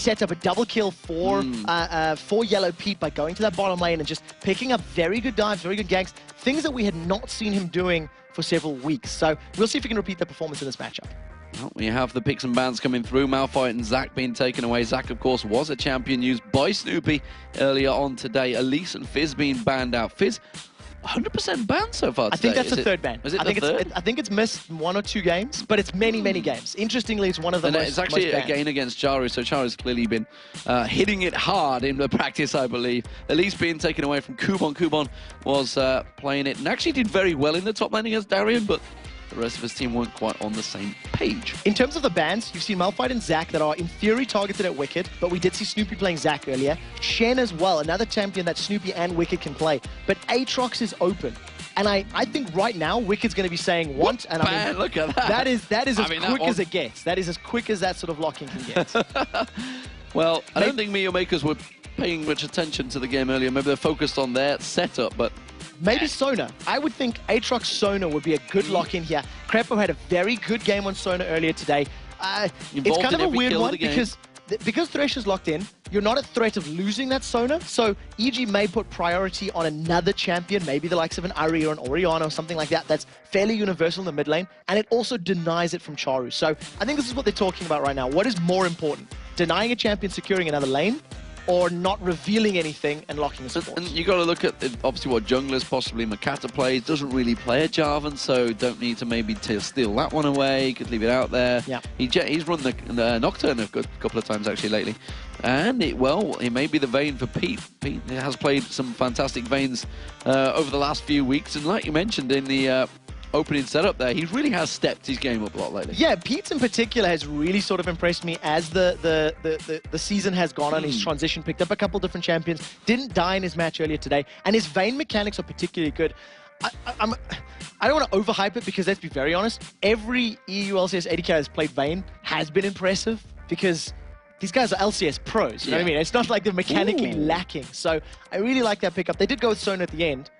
sets up a double kill for Yellow Pete by going to that bottom lane and just picking up very good dives, very good ganks, things that we had not seen him doing for several weeks. So we'll see if we can repeat that performance in this matchup. Well, we have the picks and bans coming through. Malphite and Zac being taken away. Zac, of course, was a champion used by Snoopy earlier on today. Elise and Fizz being banned out. Fizz, 100% banned so far today. I think that's the third ban. Is it I third? think it's missed 1 or 2 games, but it's many, many games. Interestingly, it's one of the most. It's actually most a game against Charu, so Charu's clearly been hitting it hard in the practice, I believe. Elise being taken away from Kubon. Kubon was playing it and actually did very well in the top lane against Darian, but the rest of his team weren't quite on the same page. In terms of the bans, you've seen Malphite and Zac that are in theory targeted at Wicked, but we did see Snoopy playing Zac earlier. Shen as well, another champion that Snoopy and Wicked can play. But Aatrox is open. And I think right now, Wicked's going to be saying want, and I mean, look at that. That is as quick as it gets. That is as quick as that sort of lock-in can get. Well, I don't think Mio Makers were paying much attention to the game earlier. Maybe they're focused on their setup, but maybe Sona. I would think Aatrox Sona would be a good lock-in here. Crepo had a very good game on Sona earlier today. It's kind of a weird one because Thresh is locked in, you're not at threat of losing that Sona, so EG may put priority on another champion, maybe the likes of an Ari or an Orianna or something like that, that's fairly universal in the mid lane, and it also denies it from Charu. So I think this is what they're talking about right now. What is more important? Denying a champion securing another lane, or not revealing anything and locking the support? And you got to look at obviously what junglers, possibly Makata plays. Doesn't really play a Jarvan, so don't need to maybe steal that one away. Could leave it out there. Yeah. He's run the Nocturne a couple of times actually lately, and it may be the Vayne for Pete. Pete has played some fantastic Vaynes over the last few weeks, and like you mentioned in the opening setup there, he really has stepped his game up a lot lately. Yeah, Pete in particular has really sort of impressed me as the season has gone on. He's transitioned, picked up a couple different champions, didn't die in his match earlier today, and his Vayne mechanics are particularly good. I don't want to overhype it because let's be very honest, every EU LCS AD carry that's played Vayne has been impressive because these guys are LCS pros, you know what I mean? It's not like they're mechanically lacking. So I really like that pickup. They did go with Sona at the end,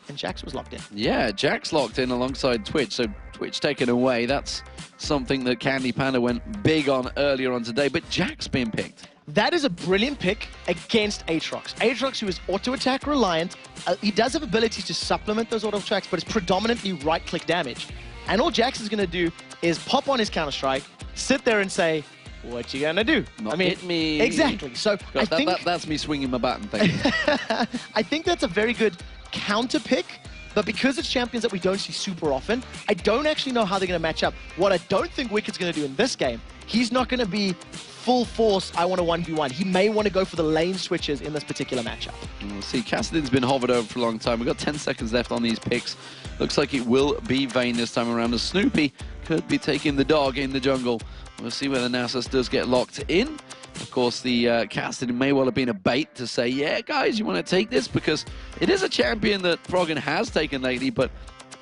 and Jax was locked in. Yeah, Jax locked in alongside Twitch, so Twitch taken away. That's something that Candy Panda went big on earlier on today, but Jax being picked. That is a brilliant pick against Aatrox. Aatrox, who is auto-attack reliant, he does have abilities to supplement those auto-attacks, but it's predominantly right-click damage. And all Jax is going to do is pop on his Counter-Strike, sit there and say, what you gonna do? Not hit me. Exactly. So I think that's me swinging my bat and thinking. I think that's a very good counter pick, but because it's champions that we don't see super often, I don't actually know how they're going to match up. What I don't think Wicked's going to do in this game, he's not going to be full force, I want a 1v1. He may want to go for the lane switches in this particular matchup. We'll see. Kassadin's been hovered over for a long time. We've got 10 seconds left on these picks. Looks like it will be Vayne this time around, as Snoopy could be taking the dog in the jungle. We'll see whether Nasus does get locked in. Of course, the Kassadin may well have been a bait to say, yeah, guys, you want to take this? Because it is a champion that Froggen has taken lately, but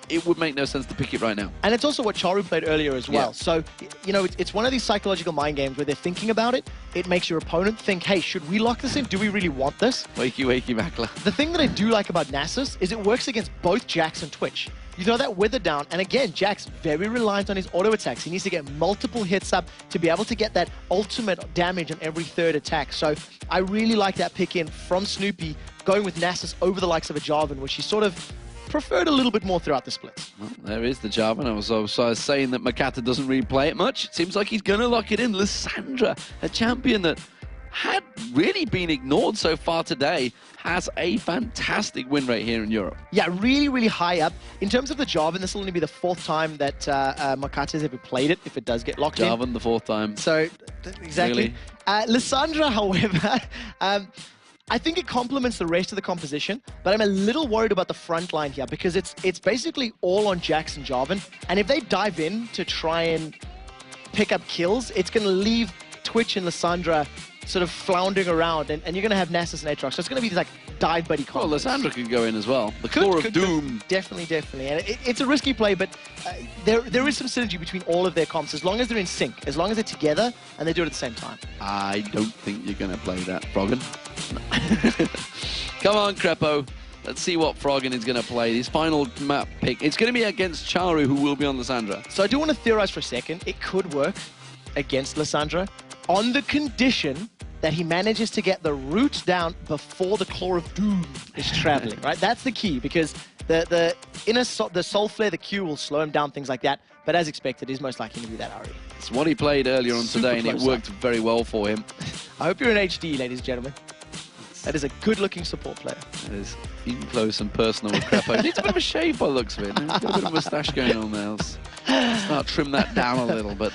it would make no sense to pick it right now. And it's also what Charu played earlier as well. Yeah. So, you know, it's one of these psychological mind games where they're thinking about it. It makes your opponent think, hey, should we lock this in? Do we really want this? Wakey, wakey, Makla. The thing that I do like about Nasus is it works against both Jax and Twitch. You throw that Wither down, and again, Jax very reliant on his auto attacks. He needs to get multiple hits up to be able to get that ultimate damage on every third attack. So I really like that pick in from Snoopy, going with Nasus over the likes of a Jarvan, which he sort of preferred a little bit more throughout the splits. Well, there is the Jarvan. I was saying that Makata doesn't really play it much. It seems like he's going to lock it in. Lissandra, a champion that had really been ignored so far today, has a fantastic win rate here in Europe. Yeah, really, really high up. In terms of the Jarvan, this will only be the 4th time that Makata has ever played it, if it does get locked in. Jarvan, the 4th time. So, exactly. Really? Lissandra, however, I think it complements the rest of the composition, but I'm a little worried about the front line here because it's basically all on Jax and Jarvan, and if they dive in to try and pick up kills, it's going to leave Twitch and Lissandra sort of floundering around, and you're going to have Nasus and Aatrox. So it's going to be these, like, dive buddy combos. Well, Lissandra could go in as well. The core of Doom. Definitely, definitely. And it's a risky play, but there is some synergy between all of their comps, as long as they're in sync, as long as they're together, and they do it at the same time. I don't think you're going to play that, Froggen. Come on, Crepo. Let's see what Froggen is going to play. His final map pick. It's going to be against Charu, who will be on Lissandra. So I do want to theorize for a second. It could work against Lissandra. on the condition that he manages to get the root down before the Claw of Doom is traveling, right? That's the key, because the Soul Flare, the Q will slow him down, things like that. But as expected, he's most likely to do that already. It's what he played earlier on today, and it worked very well for him. I hope you're in HD, ladies and gentlemen. That is a good-looking support player. That is even close and personal with Crepo. Needs a bit of a shave by the looks of it. He's got a bit of a moustache going on there. Let's start trim that down a little, but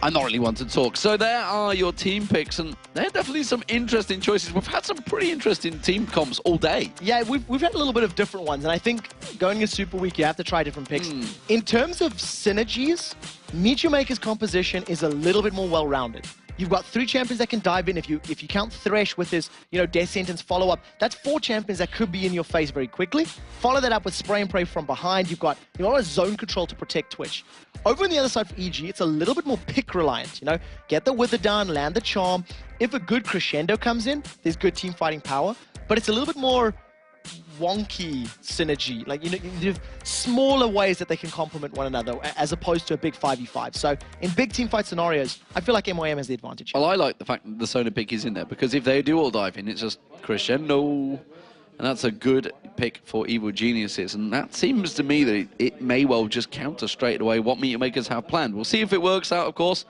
I'm not really one to talk. So there are your team picks, and there are definitely some interesting choices. We've had some pretty interesting team comps all day. Yeah, we've had a little bit of different ones, and I think going into Super Week, you have to try different picks. In terms of synergies, Meet Your Maker's composition is a little bit more well-rounded. You've got 3 champions that can dive in. If you count Thresh with his Death Sentence follow-up, that's 4 champions that could be in your face very quickly. Follow that up with Spray and Pray from behind. You've got a lot of zone control to protect Twitch. Over on the other side for EG, it's a little bit more pick reliant. Get the Wither down, land the Charm. If a good crescendo comes in, there's good team fighting power. But it's a little bit more wonky synergy, like you have smaller ways that they can complement one another as opposed to a big 5v5. So in big team fight scenarios, I feel like MYM has the advantage. Well, I like the fact that the Sona pick is in there, because if they do all dive in, it's just crescendo, and that's a good pick for Evil Geniuses, and that seems to me that it may well just counter straight away what Meet Your Makers have planned. We'll see if it works out, of course.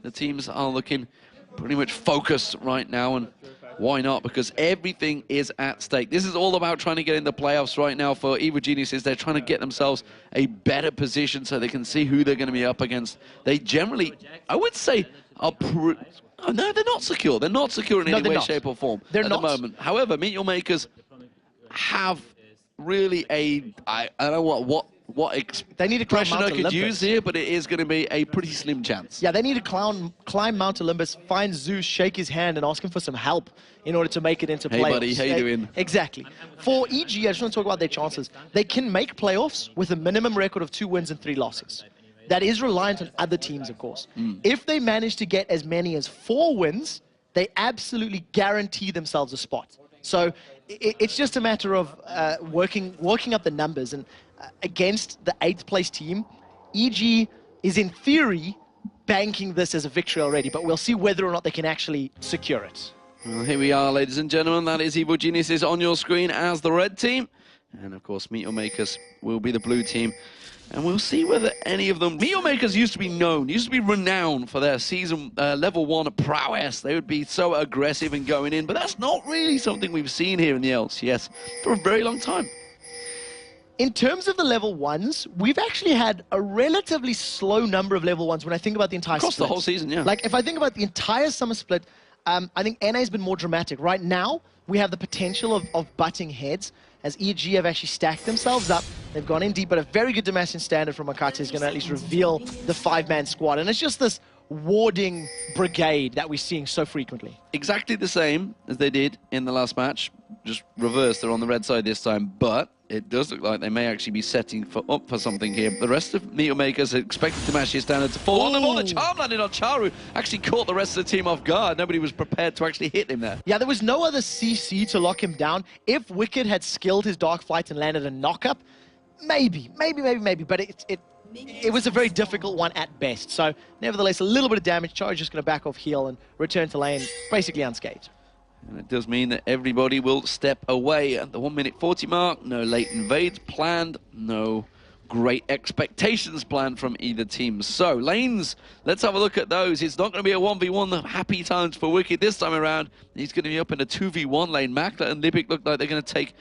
The teams are looking pretty much focused right now, and why not? Because everything is at stake. This is all about trying to get in the playoffs right now for Evil Geniuses. They're trying to get themselves a better position so they can see who they're going to be up against. They generally, I would say, are no, they're not secure. They're not secure in any way, shape, or form at the moment. However, Meet Your Makers have really I don't know what they need to expression I could use here, but it is going to be a pretty slim chance. Yeah, they need to climb Mount Olympus, find Zeus, shake his hand, and ask him for some help in order to make it into playoffs. Hey, buddy, how you doing? Exactly. For EG, I just want to talk about their chances. They can make playoffs with a minimum record of 2 wins and 3 losses. That is reliant on other teams, of course. If they manage to get as many as 4 wins, they absolutely guarantee themselves a spot. So it's just a matter of working up the numbers. And against the 8th place team, EG is in theory banking this as a victory already, but we'll see whether or not they can actually secure it. Well, here we are, ladies and gentlemen. That is Evil Geniuses on your screen as the red team. And of course, Meet Your Makers will be the blue team. And we'll see whether any of them... Meet Your Makers used to be renowned for their season level 1 prowess. They would be so aggressive and going in, but that's not really something we've seen here in the LCS for a very long time. In terms of the level 1s, we've actually had a relatively slow number of level 1s when I think about the entire split. Across the whole season, yeah. Like, if I think about the entire summer split, I think NA has been more dramatic. Right now, we have the potential of butting heads, as EG have actually stacked themselves up. They've gone in deep, but a very good Damascene standard from Makata is going to at least reveal the 5-man squad. And it's just this warding brigade that we're seeing so frequently. Exactly the same as they did in the last match, just reversed. They're on the red side this time, but it does look like they may actually be setting up for something here. The rest of Meet Your Makers are expected to match his standard to fall on the ball. The charm landed on Charu, actually caught the rest of the team off guard. Nobody was prepared to actually hit him there. Yeah, there was no other CC to lock him down. If Wicked had skilled his Dark Flight and landed a knock-up, maybe, but it was a very difficult one at best. So, nevertheless, a little bit of damage. Charu's just going to back off heal and return to lane, basically unscathed. And it does mean that everybody will step away at the 1:40 mark. No late invades planned, no great expectations planned from either team. So, lanes, let's have a look at those. It's not going to be a 1v1 happy times for Wicked this time around. He's going to be up in a 2v1 lane. Makla and Libic look like they're going to take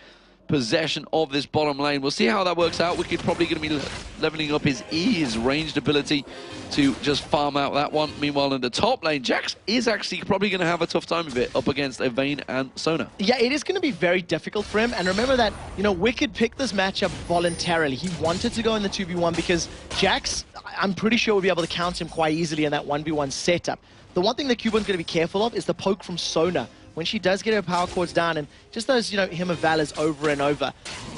possession of this bottom lane. We'll see how that works out. Wicked probably going to be leveling up his ranged ability to just farm out that one. Meanwhile, in the top lane, Jax is actually probably going to have a tough time of it up against Vayne and Sona. Yeah, it is going to be very difficult for him. And remember that, Wicked picked this matchup voluntarily. He wanted to go in the 2v1 because Jax, I'm pretty sure, would be able to counter him quite easily in that 1v1 setup. The one thing that Cuban's going to be careful of is the poke from Sona. When she does get her power chords down, and just those, hymn of valors over and over.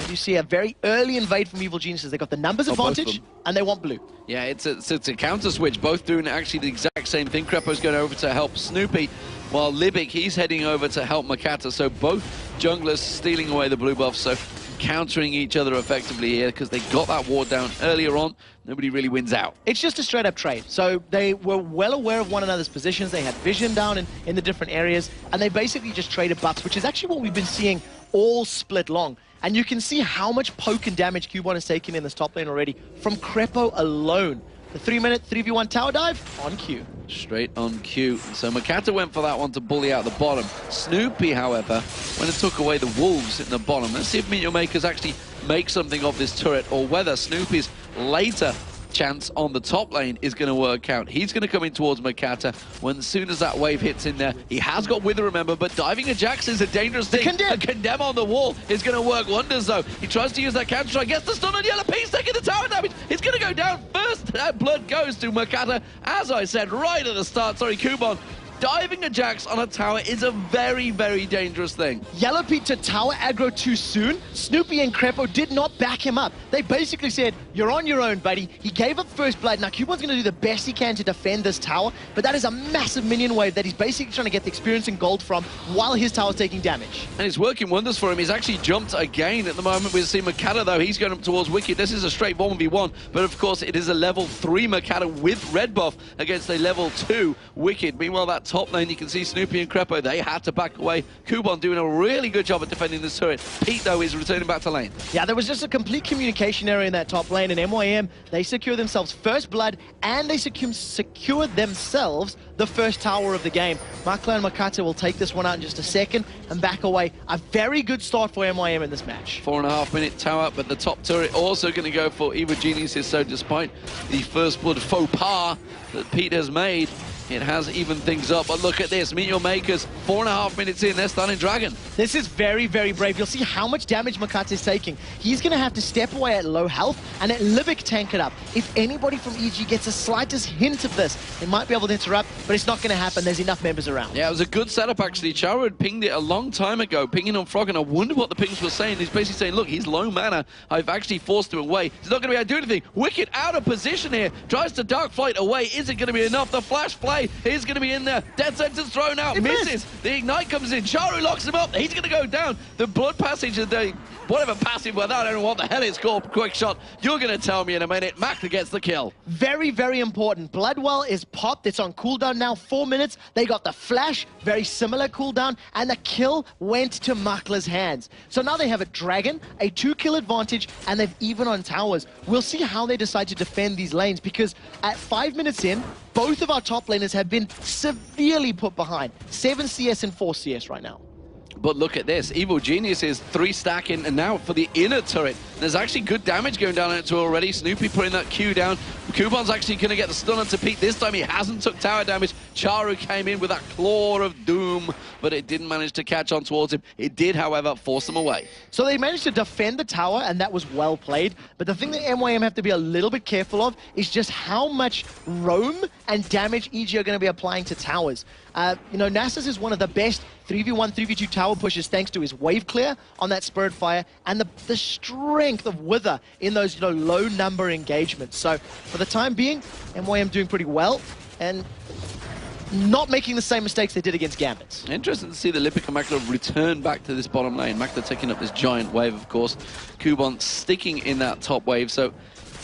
You see a very early invade from Evil Geniuses. They got the numbers advantage, and they want blue. Yeah, it's a counter switch, both doing actually the exact same thing. Crepo's going over to help Snoopy, while Libic, he's heading over to help Makata. So both junglers stealing away the blue buff. So countering each other effectively here because they got that ward down earlier on. Nobody really wins out. It's just a straight-up trade. So they were well aware of one another's positions. They had vision down in the different areas, and they basically just traded buffs, which is actually what we've been seeing all split long. And you can see how much poke and damage Cubon has taken in this top lane already from Crepo alone. The 3-minute 3v1 tower dive on cue. Straight on cue. So Makata went for that one to bully out the bottom. Snoopy, however, went and took away the wolves in the bottom. Let's see if Meteor Makers actually make something of this turret, or whether Snoopy's later chance on the top lane is going to work out. He's going to come in towards Makata when as soon as that wave hits in there. He has got Wither, remember, but diving a Jax is a dangerous thing. A condemn on the wall is going to work wonders, though. He tries to use that counter strike, gets the stun on Yellow P's taking the tower damage. He's going to go down first. That blood goes to Makata, as I said right at the start. Sorry, Cubon. Diving a Jax on a tower is a very, very dangerous thing. Yellow Pete to tower aggro too soon. Snoopy and Crepo did not back him up. They basically said, you're on your own, buddy. He gave up first blood. Now, Cubon's going to do the best he can to defend this tower, but that is a massive minion wave that he's basically trying to get the experience and gold from while his tower's taking damage. And it's working wonders for him. He's actually jumped again at the moment. We see Makata, though. He's going up towards Wicked. This is a straight 1v1, but of course, it is a level 3 Makata with red buff against a level 2 Wicked. Meanwhile, that top lane, you can see Snoopy and Crepo, they had to back away. Cubon doing a really good job at defending this turret. Pete, though, is returning back to lane. Yeah, there was just a complete communication error in that top lane, and MYM, they secured themselves first blood, and they secured themselves the first tower of the game. Makla and Makata will take this one out in just a second and back away. A very good start for MYM in this match. 4.5-minute tower, but the top turret also going to go for Evil Geniuses, so despite the first blood faux pas that Pete has made, it has evened things up. But look at this, Meteor Makers, 4.5 minutes in, they're stunning Dragon. This is very, very brave. You'll see how much damage Makata is taking. He's going to have to step away at low health and let Livic tank it up. If anybody from EG gets the slightest hint of this, they might be able to interrupt, but it's not going to happen. There's enough members around. Yeah, it was a good setup, actually. Charo had pinged it a long time ago, pinging on Frog, and I wonder what the pings were saying. He's basically saying, look, he's low mana. I've actually forced him away. He's not going to be able to do anything. Wicked out of position here. Tries to Dark Flight away. Is it going to be enough? The flash play is going to be in there. Dead Sentence thrown out. Misses. The Ignite comes in. Charu locks him up. He's going to go down. The Blood Passage, whatever passive, I don't know what the hell it's called. Quick shot. You're going to tell me in a minute. Makta gets the kill. Very, very important. Bloodwell is popped. It's on cooldown now. 4 minutes. They got the flash. Very similar cooldown. And the kill went to Makla's hands. So now they have a Dragon, a 2-kill advantage, and they've even on towers. We'll see how they decide to defend these lanes, because at 5 minutes in, both of our top laners have been severely put behind. 7 CS and 4 CS right now. But look at this. Evil Genius is 3 stacking, and now for the inner turret. There's actually good damage going down on it too already. Snoopy putting that Q down. Cubon's actually going to get the stun onto Pete. This time he hasn't took tower damage. Charu came in with that Claw of Doom, but it didn't manage to catch on towards him. It did, however, force him away. So they managed to defend the tower, and that was well played. But the thing that MYM have to be a little bit careful of is just how much roam and damage EG are going to be applying to towers. You know, Nasus is one of the best 3v1, 3v2 tower pushes thanks to his wave clear on that Spirit Fire and the strength of Wither in those, you know, low number engagements. So for the time being, MYM doing pretty well and not making the same mistakes they did against Gambit. Interesting to see the Lipic and Makta return back to this bottom lane. Makta taking up this giant wave, of course. Cubon sticking in that top wave, so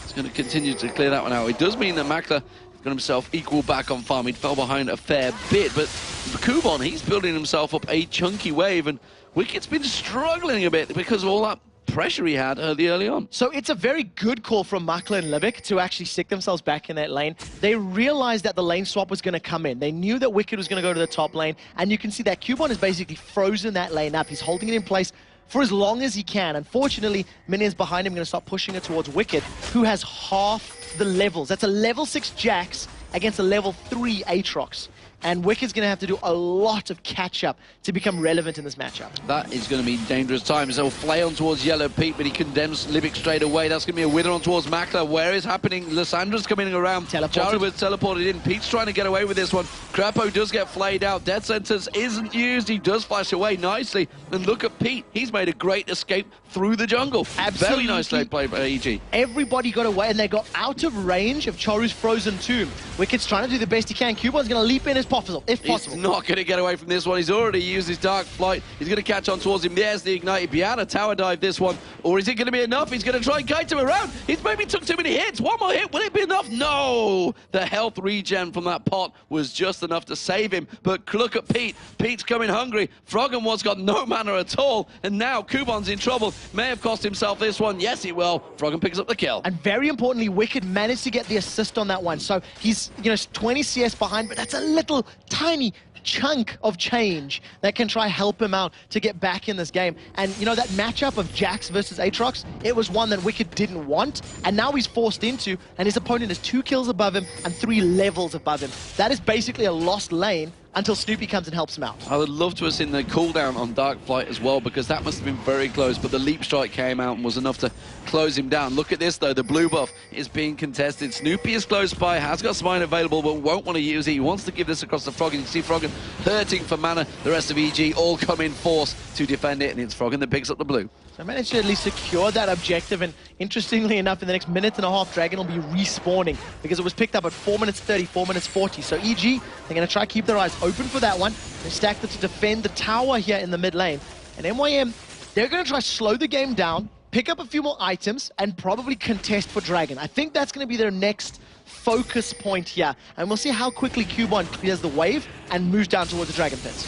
it's going to continue to clear that one out. It does mean that Makta got himself equal back on farm. He fell behind a fair bit, but for Cubon, he's building himself up a chunky wave, and Wicked's been struggling a bit because of all that pressure he had early on. So it's a very good call from Makla and Livic to actually stick themselves back in that lane. They realized that the lane swap was going to come in. They knew that Wicked was going to go to the top lane, and you can see that Cubon has basically frozen that lane up. He's holding it in place for as long as he can. Unfortunately, minions behind him are going to start pushing it towards Wicked, who has half the levels. That's a level 6 Jax against a level 3 Aatrox. And Wicked's going to have to do a lot of catch-up to become relevant in this matchup. That is going to be dangerous times. They'll flay on towards Yellow Pete, but he condemns Livic straight away. That's going to be a wither on towards Makla. Where is happening? Lissandra's coming around. Charu was teleported in. Pete's trying to get away with this one. Crepo does get flayed out. Death Sentence isn't used. He does flash away nicely. And look at Pete. He's made a great escape through the jungle. Absolutely. Very nicely played by EG. Everybody got away, and they got out of range of Charu's frozen tomb. Wicked's trying to do the best he can. Cubon's going to leap in as possible. He's not going to get away from this one. He's already used his Dark Flight. He's going to catch on towards him. There's the Ignite. He'd be able to tower dive this one. Or is it going to be enough? He's going to try and kite him around. He's maybe took too many hits. One more hit. Will it be enough? No! The health regen from that pot was just enough to save him. But look at Pete. Pete's coming hungry. Froggen's got no mana at all. And now Kubon's in trouble. May have cost himself this one. Yes, he will. Froggen picks up the kill. And very importantly, Wicked managed to get the assist on that one. So he's, 20 CS behind, but that's a little tiny chunk of change that can try help him out to get back in this game. And that matchup of Jax versus Aatrox, it was one that Wicked didn't want, and now he's forced into, and his opponent is 2 kills above him and 3 levels above him. That is basically a lost lane until Snoopy comes and helps him out. I would love to have seen the cooldown on Dark Flight as well, because that must have been very close, but the Leap Strike came out and was enough to close him down. Look at this though, the blue buff is being contested. Snoopy is close by, has got Smite available, but won't want to use it. He wants to give this across to Froggen. You can see Froggen hurting for mana. The rest of EG all come in force to defend it, and it's Froggen that picks up the blue. So I managed to at least secure that objective, and interestingly enough, in the next minute and a half, Dragon will be respawning because it was picked up at 4 minutes 30, 4 minutes 40. So EG, they're going to try to keep their eyes open for that one. They stacked it to defend the tower here in the mid lane. And MYM, they're going to try to slow the game down, pick up a few more items, and probably contest for Dragon. I think that's going to be their next focus point here. And we'll see how quickly Kubon clears the wave and moves down towards the Dragon pits.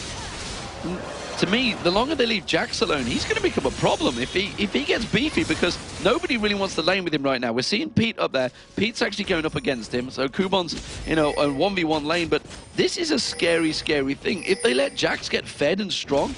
To me, the longer they leave Jax alone, he's going to become a problem if he gets beefy, because nobody really wants to lane with him right now. We're seeing Pete up there. Pete's actually going up against him, so Kubon's, a 1v1 lane, but this is a scary, scary thing. If they let Jax get fed and strong,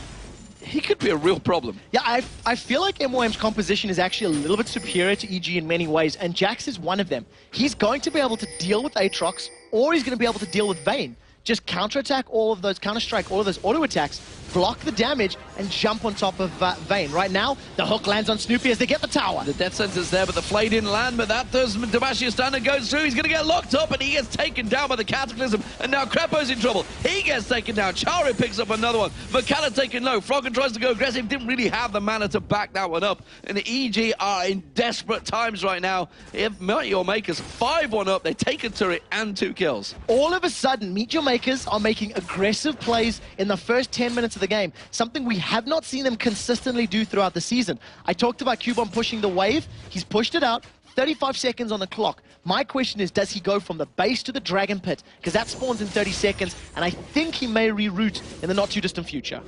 he could be a real problem. Yeah, I feel like MYM's composition is actually a little bit superior to EG in many ways, and Jax is one of them. He's going to be able to deal with Aatrox, or he's going to be able to deal with Vayne. Just counterattack all of those, counter-strike all of those auto attacks, block the damage, and jump on top of Vayne. Right now, the hook lands on Snoopy as they get the tower. The death sentence's there, but the flay didn't land, but that does Demacia standard goes through. He's going to get locked up, and he gets taken down by the Cataclysm, and now Crepo's in trouble. He gets taken down. Charu picks up another one. Makala taken low. Froggen tries to go aggressive, didn't really have the mana to back that one up, and the EG are in desperate times right now. If Meet Your Makers 5-1 up, they take a turret and 2 kills. All of a sudden, Meet Your Makers are making aggressive plays in the first 10 minutes of the game, something we have not seen them consistently do throughout the season. I talked about Kubon pushing the wave. He's pushed it out. 35 seconds on the clock. My question is, does he go from the base to the Dragon Pit? Because that spawns in 30 seconds, and I think he may reroute in the not-too-distant future.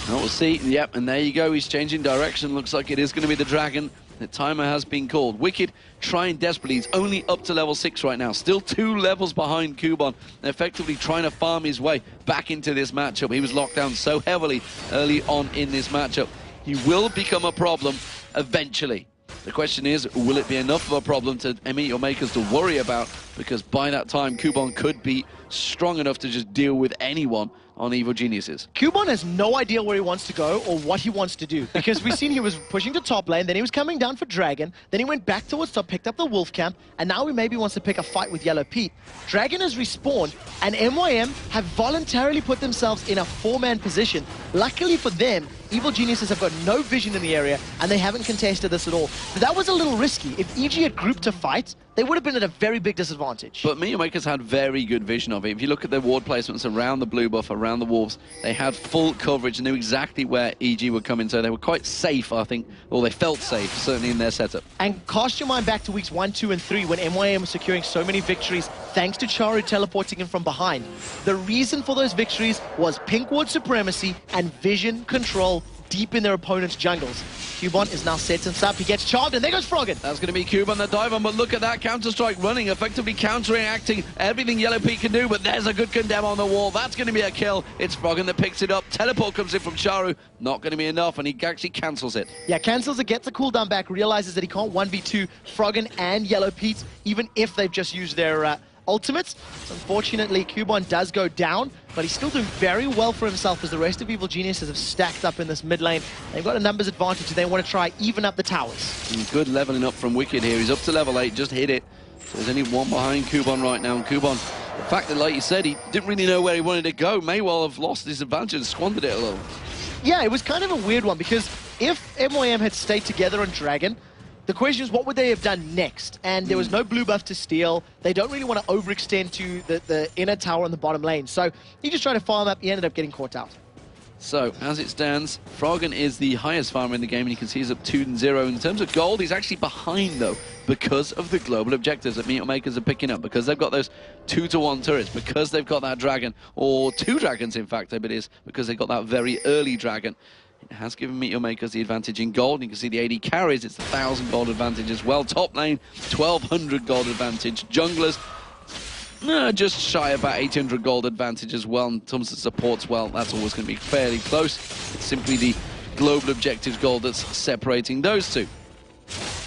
Well, we'll see. Yep, and there you go. He's changing direction. Looks like it is going to be the Dragon. The timer has been called. Wicked trying desperately. He's only up to level 6 right now. Still 2 levels behind Kubon. Effectively trying to farm his way back into this matchup. He was locked down so heavily early on in this matchup. He will become a problem eventually. The question is, will it be enough of a problem to Meet Your Makers to worry about? Because by that time, Kubon could be strong enough to just deal with anyone on Evil Geniuses. Kubon has no idea where he wants to go or what he wants to do, because we've seen he was pushing to top lane, then he was coming down for Dragon, then he went back towards top, picked up the Wolf Camp, and now he maybe wants to pick a fight with Yellow Pete. Dragon has respawned, and MYM have voluntarily put themselves in a 4-man position. Luckily for them, Evil Geniuses have got no vision in the area, and they haven't contested this at all. But that was a little risky. If EG had grouped to fight, they would have been at a very big disadvantage. But Meet Your Makers had very good vision of it. If you look at their ward placements around the blue buff, around the wolves, they had full coverage and knew exactly where EG would come in, so they were quite safe, I think, or they felt safe, certainly in their setup. And cast your mind back to weeks 1, 2, and 3 when MYM was securing so many victories thanks to Charu teleporting in from behind. The reason for those victories was pink ward supremacy and vision control deep in their opponent's jungles. Kubon is now set and up. He gets charged, and there goes Froggen. That's going to be Kubon the dive on, but look at that Counter-Strike running, effectively counter-reacting everything Yellow Pete can do, but there's a good condemn on the wall. That's going to be a kill. It's Froggen that picks it up. Teleport comes in from Charu. Not going to be enough, and he actually cancels it. Yeah, cancels it, gets the cooldown back, realizes that he can't 1v2 Froggen and Yellow Pete, even if they've just used their ultimates. So unfortunately, Kubon does go down, but he's still doing very well for himself as the rest of Evil Geniuses have stacked up in this mid lane. They've got a numbers advantage, and they want to try even up the towers. Good leveling up from Wicked here. He's up to level 8, just hit it. So there's only one behind Kubon right now, and Kubon, the fact that, like you said, he didn't really know where he wanted to go, may well have lost his advantage and squandered it a little. Yeah, it was kind of a weird one, because if MYM had stayed together on Dragon, The question is, what would they have done next? And there was no blue buff to steal. They don't really want to overextend to the inner tower on the bottom lane. So he just tried to farm up. He ended up getting caught out. So, as it stands, Froggen is the highest farmer in the game, and you can see he's up 2-0. In terms of gold, he's actually behind, though, because of the global objectives that Meteor Makers are picking up, because they've got those 2-to-1 turrets, because they've got that dragon, or 2 dragons, in fact, I bet it is, because they've got that very early dragon. It has given Meteor Makers the advantage in gold. You can see the AD carries, it's 1,000 gold advantage as well. Top lane, 1,200 gold advantage. Junglers, just shy about 800 gold advantage as well. In terms of supports, well, that's always going to be fairly close. It's simply the global objectives gold that's separating those two.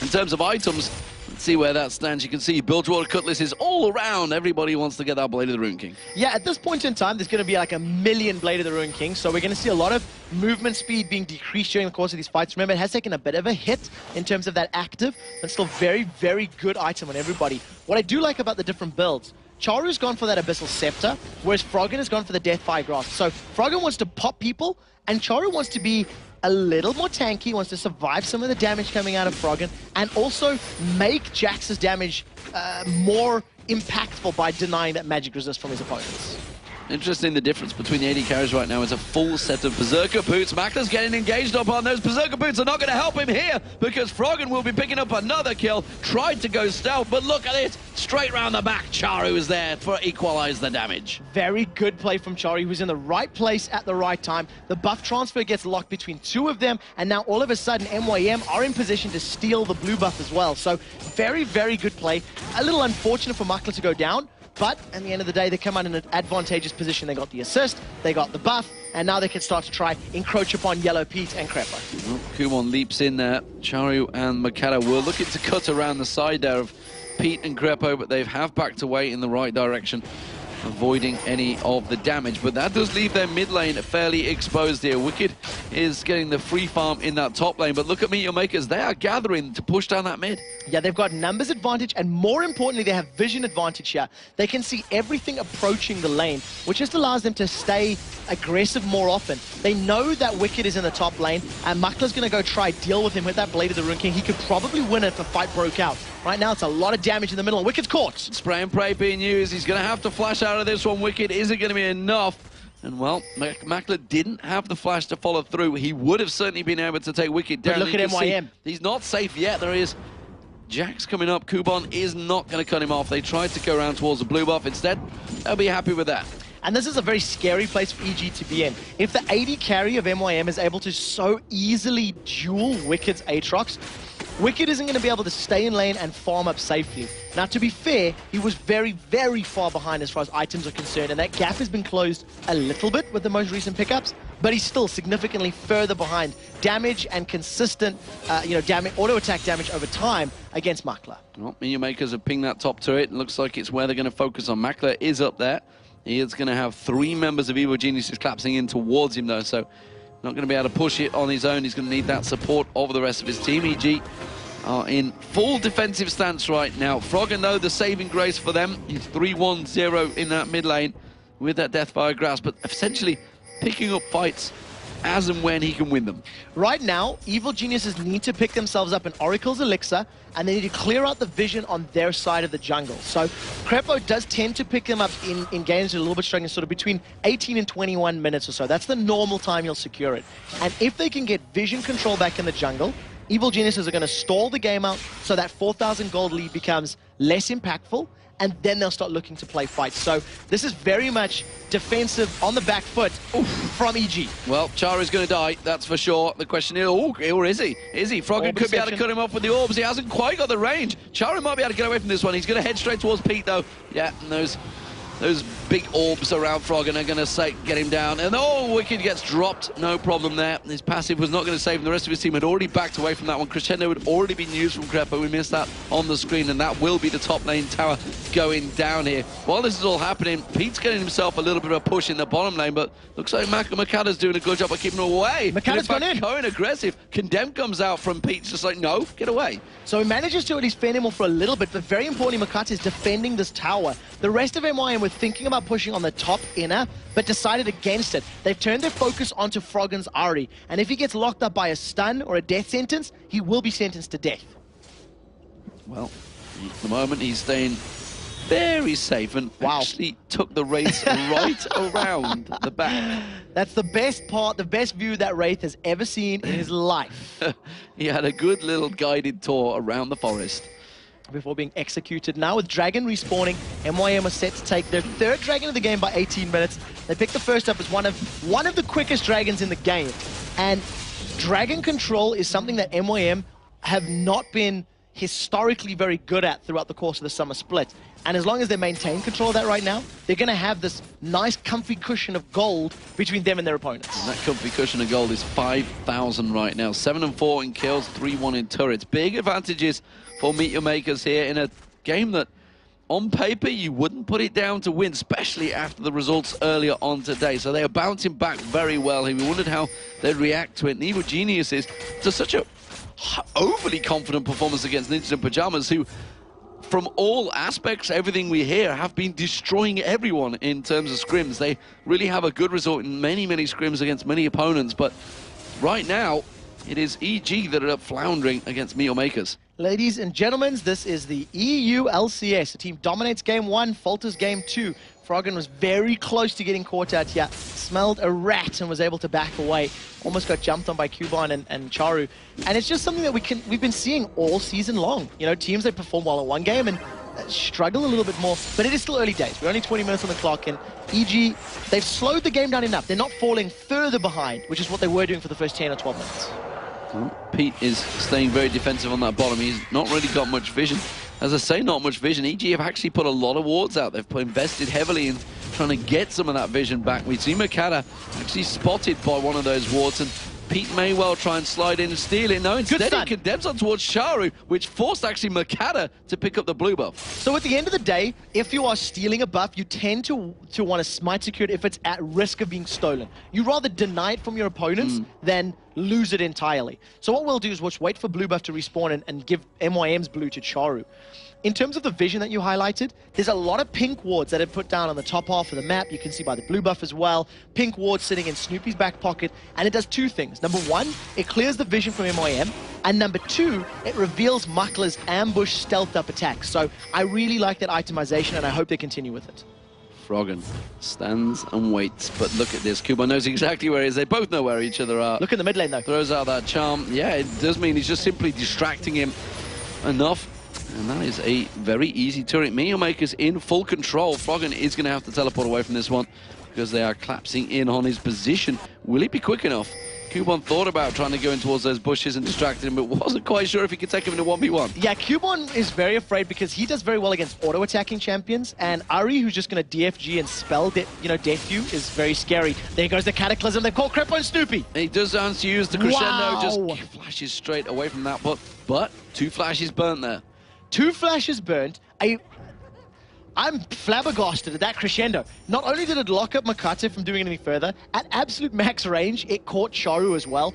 In terms of items, let's see where that stands. You can see Bilgewater Cutlass is all around. Everybody wants to get that Blade of the Ruin King. Yeah, at this point in time, there's going to be like 1,000,000 Blade of the Ruin King, so we're going to see a lot of movement speed being decreased during the course of these fights. Remember, it has taken a bit of a hit in terms of that active, but still very, very good item on everybody. What I do like about the different builds, Charu's gone for that Abyssal Scepter, whereas Froggen has gone for the Deathfire Grasp. So Froggen wants to pop people, and Charu wants to be a little more tanky, wants to survive some of the damage coming out of Froggen, and also make Jax's damage more impactful by denying that magic resist from his opponents. Interesting, the difference between the AD carries right now is a full set of Berserker Boots. Makler's getting engaged upon those. Berserker Boots are not going to help him here because Froggen will be picking up another kill. Tried to go stealth, but look at it. Straight round the back, Charu is there to equalize the damage. Very good play from Charu. He was in the right place at the right time. The buff transfer gets locked between two of them, and now all of a sudden MYM are in position to steal the blue buff as well. So very, very good play. A little unfortunate for Makler to go down, but at the end of the day, they come out in an advantageous position. They got the assist, they got the buff, and now they can start to try encroach upon Yellow Pete and Crepo. Well, Kumon leaps in there. Charu and Makata were looking to cut around the side there of Pete and Crepo, but they have backed away in the right direction, avoiding any of the damage. But that does leave their mid lane fairly exposed here. Wicked is getting the free farm in that top lane, but look at Meteor Makers. They are gathering to push down that mid. Yeah, they've got numbers advantage, and more importantly, they have vision advantage here. They can see everything approaching the lane, which just allows them to stay aggressive more often. They know that Wicked is in the top lane, and Makler's going to go try deal with him with that Blade of the Ruin King. He could probably win it if a fight broke out. Right now, it's a lot of damage in the middle, and Wicked's caught. Spray and pray being used. He's going to have to flash out of this one. Wicked isn't going to be enough. And, well, Makler didn't have the flash to follow through. He would have certainly been able to take Wicked down. But look at MYM. He's not safe yet. There is Jax coming up. Kubon is not going to cut him off. They tried to go around towards the blue buff. Instead, they'll be happy with that. And this is a very scary place for EG to be in. If the AD carry of MYM is able to so easily duel Wicked's Aatrox, Wicked isn't going to be able to stay in lane and farm up safely. Now, to be fair, he was very, very far behind as far as items are concerned, and that gap has been closed a little bit with the most recent pickups, but he's still significantly further behind damage and consistent, auto-attack damage over time against Makler. Well, Meteor Makers have pinged that top turret. It looks like it's where they're going to focus on. Makler is up there. He is going to have 3 members of Evil Geniuses collapsing in towards him, though, so not going to be able to push it on his own. He's going to need that support of the rest of his team. EG are in full defensive stance right now. Froggen, though, the saving grace for them. He's 3-1-0 in that mid lane with that Deathfire Grasp, but essentially picking up fights as and when he can win them. Right now, Evil Geniuses need to pick themselves up in Oracle's Elixir, and they need to clear out the vision on their side of the jungle. So Crepo does tend to pick them up in games that are a little bit struggling, sort of between 18 and 21 minutes or so. That's the normal time you'll secure it. And if they can get vision control back in the jungle, Evil Geniuses are going to stall the game out so that 4,000 gold lead becomes less impactful, and then they'll start looking to play fights. So this is very much defensive on the back foot from EG. Well, Charu's going to die, that's for sure. The question is, or is he? Is he? Froggen could be able to cut him off with the orbs. He hasn't quite got the range. Charu might be able to get away from this one. He's going to head straight towards Pete, though. Yeah, and those big orbs around Froggen are going to get him down. And Wicked gets dropped. No problem there. His passive was not going to save him. The rest of his team had already backed away from that one. Crescendo had already been used from Crepo. We missed that on the screen, and that will be the top lane tower going down here. While this is all happening, Pete's getting himself a little bit of a push in the bottom lane, but looks like Makata's doing a good job of keeping him away. Makata's gone in. Going aggressive. Condemn comes out from Pete, just like, no, get away. So he manages to at least fend him off for a little bit, but very importantly, Makata is defending this tower. The rest of MYM were thinking about pushing on the top inner, but decided against it. They've turned their focus onto Froggen's Ari, and if he gets locked up by a stun or a death sentence, he will be sentenced to death. Well, at the moment he's staying very safe and actually took the Wraith right around the back. That's the best part, the best view that Wraith has ever seen in his life. He had a good little guided tour around the forest before being executed. Now with Dragon respawning, MYM are set to take their third Dragon of the game by 18 minutes. They picked the first up as one of the quickest Dragons in the game. And Dragon control is something that MYM have not been historically very good at throughout the course of the summer split. And as long as they maintain control of that right now, they're going to have this nice comfy cushion of gold between them and their opponents. And that comfy cushion of gold is 5,000 right now. 7-4 in kills, 3-1 in turrets. Big advantages for Meet Your Makers here in a game that on paper you wouldn't put it down to win, especially after the results earlier on today. So they are bouncing back very well. We wondered how they'd react to it. And Evil Geniuses to such a overly confident performance against Ninjas in Pajamas, who from all aspects, everything we hear, have been destroying everyone in terms of scrims. They really have a good result in many scrims against many opponents, but right now it is EG that are floundering against Meet Your Makers. Ladies and gentlemen, this is the EU LCS. The team dominates game 1, falters game 2. Froggen was very close to getting caught out here, smelled a rat and was able to back away. Almost got jumped on by Cubon and Charu. And it's just something that we've been seeing all season long. You know, teams that perform well in one game and struggle a little bit more, but it is still early days. We're only 20 minutes on the clock, and EG, they've slowed the game down enough. They're not falling further behind, which is what they were doing for the first 10 or 12 minutes. Well, Pete is staying very defensive on that bottom. He's not really got much vision. As I say, not much vision. EG have actually put a lot of wards out. They've invested heavily in trying to get some of that vision back. We see Makata actually spotted by one of those wards, and Pete may well try and slide in and steal it. No, instead he condemns on towards Charu, which forced actually Makata to pick up the blue buff. So at the end of the day, if you are stealing a buff, you tend to want to smite secure it if it's at risk of being stolen. You rather deny it from your opponents than lose it entirely. So what we'll do is we'll wait for blue buff to respawn and give MYM's blue to Charu. In terms of the vision that you highlighted, there's a lot of pink wards that have put down on the top half of the map. You can see by the blue buff as well. Pink wards sitting in Snoopy's back pocket, and it does two things. Number one, it clears the vision from MYM, and number two, it reveals Makla's ambush stealth up attacks. So I really like that itemization, and I hope they continue with it. Froggen stands and waits, but look at this. Kuba knows exactly where he is. They both know where each other are. Look in the mid lane, though. Throws out that charm. Yeah, it does mean he's just simply distracting him enough. And that is a very easy turret. Meet Your Makers in full control. Froggen is going to have to teleport away from this one because they are collapsing in on his position. Will he be quick enough? Cubon thought about trying to go in towards those bushes and distracted him, but wasn't quite sure if he could take him in a 1v1. Yeah, Cubon is very afraid because he does very well against auto-attacking champions, and Ari, who's just going to DFG and spell death you, is very scary. There goes the Cataclysm. They've called Crepo and Snoopy. He does use the crescendo, just flashes straight away from that, but 2 flashes burnt there. 2 flashes burnt. I'm flabbergasted at that crescendo. Not only did it lock up Makata from doing anything further, at absolute max range, it caught Charu as well.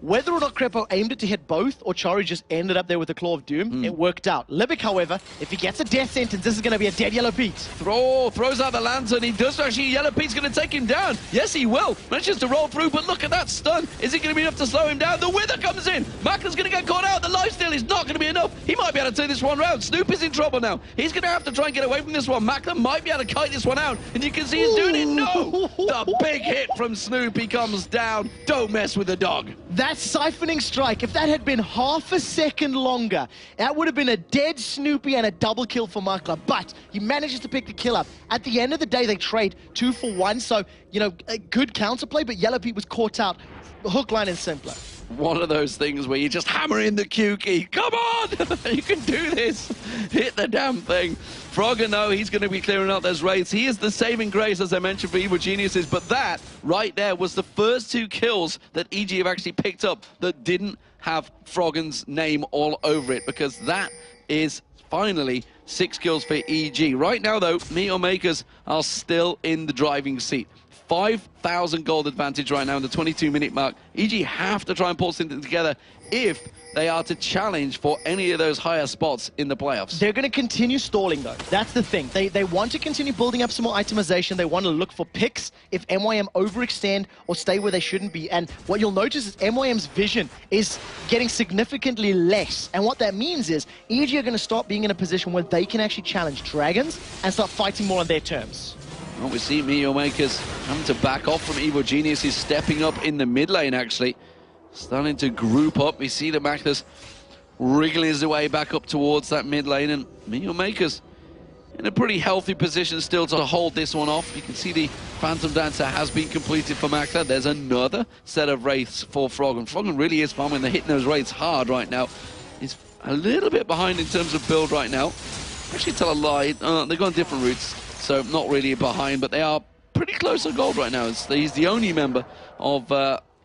Whether or not Crepo aimed it to hit both, or Charu just ended up there with the Claw of Doom, it worked out. Libic, however, if he gets a death sentence, this is going to be a dead Yellow Pete. Throws out the lantern. He does actually. Yellow Pete's going to take him down. Yes, he will. Manages to roll through, but look at that stun. Is it going to be enough to slow him down? The Wither comes in. Makla's going to get caught out. The lifesteal is not going to be enough. He might be able to turn this one round. Snoop is in trouble now. He's going to have to try and get away from this one. Makla might be able to kite this one out, and you can see he's doing it. No! The big hit from Snoop. He comes down. Don't mess with the dog. That siphoning strike, if that had been half a second longer, that would have been a dead Snoopy and a double kill for Makla, but he manages to pick the kill up. At the end of the day, they trade 2 for 1, so, you know, a good counterplay, but Yellow Pete was caught out, hook, line, and simpler. One of those things where you just hammer in the Q key. Come on! You can do this! Hit the damn thing. Froggen, though, he's going to be clearing out those raids. He is the saving grace, as I mentioned, for Evil Geniuses, but that right there was the first 2 kills that EG have actually picked up that didn't have Froggen's name all over it, because that is finally 6 kills for EG. Right now, though, Meet Your Makers are still in the driving seat. 5,000 gold advantage right now in the 22-minute mark. EG have to try and pull something together if they are to challenge for any of those higher spots in the playoffs. They're going to continue stalling, though. That's the thing. They want to continue building up some more itemization. They want to look for picks if MYM overextend or stay where they shouldn't be. And what you'll notice is MYM's vision is getting significantly less. And what that means is EG are going to start being in a position where they can actually challenge Dragons and start fighting more on their terms. Well, we see MYM having to back off from Evil Genius. He's stepping up in the mid lane, actually. Starting to group up. We see the Mackless wriggling his way back up towards that mid lane, and MYM in a pretty healthy position still to hold this one off. You can see the Phantom Dancer has been completed for Makler. There's another set of wraiths for Froggen. Froggen really is farming. They're hitting those wraiths hard right now. He's a little bit behind in terms of build right now. Actually, tell a lie. They've gone different routes, so not really behind, but they are pretty close on gold right now. He's the only member of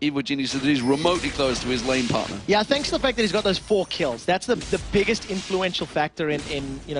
Evil Genius that is remotely close to his lane partner. Yeah, thanks to the fact that he's got those 4 kills. That's the biggest influential factor in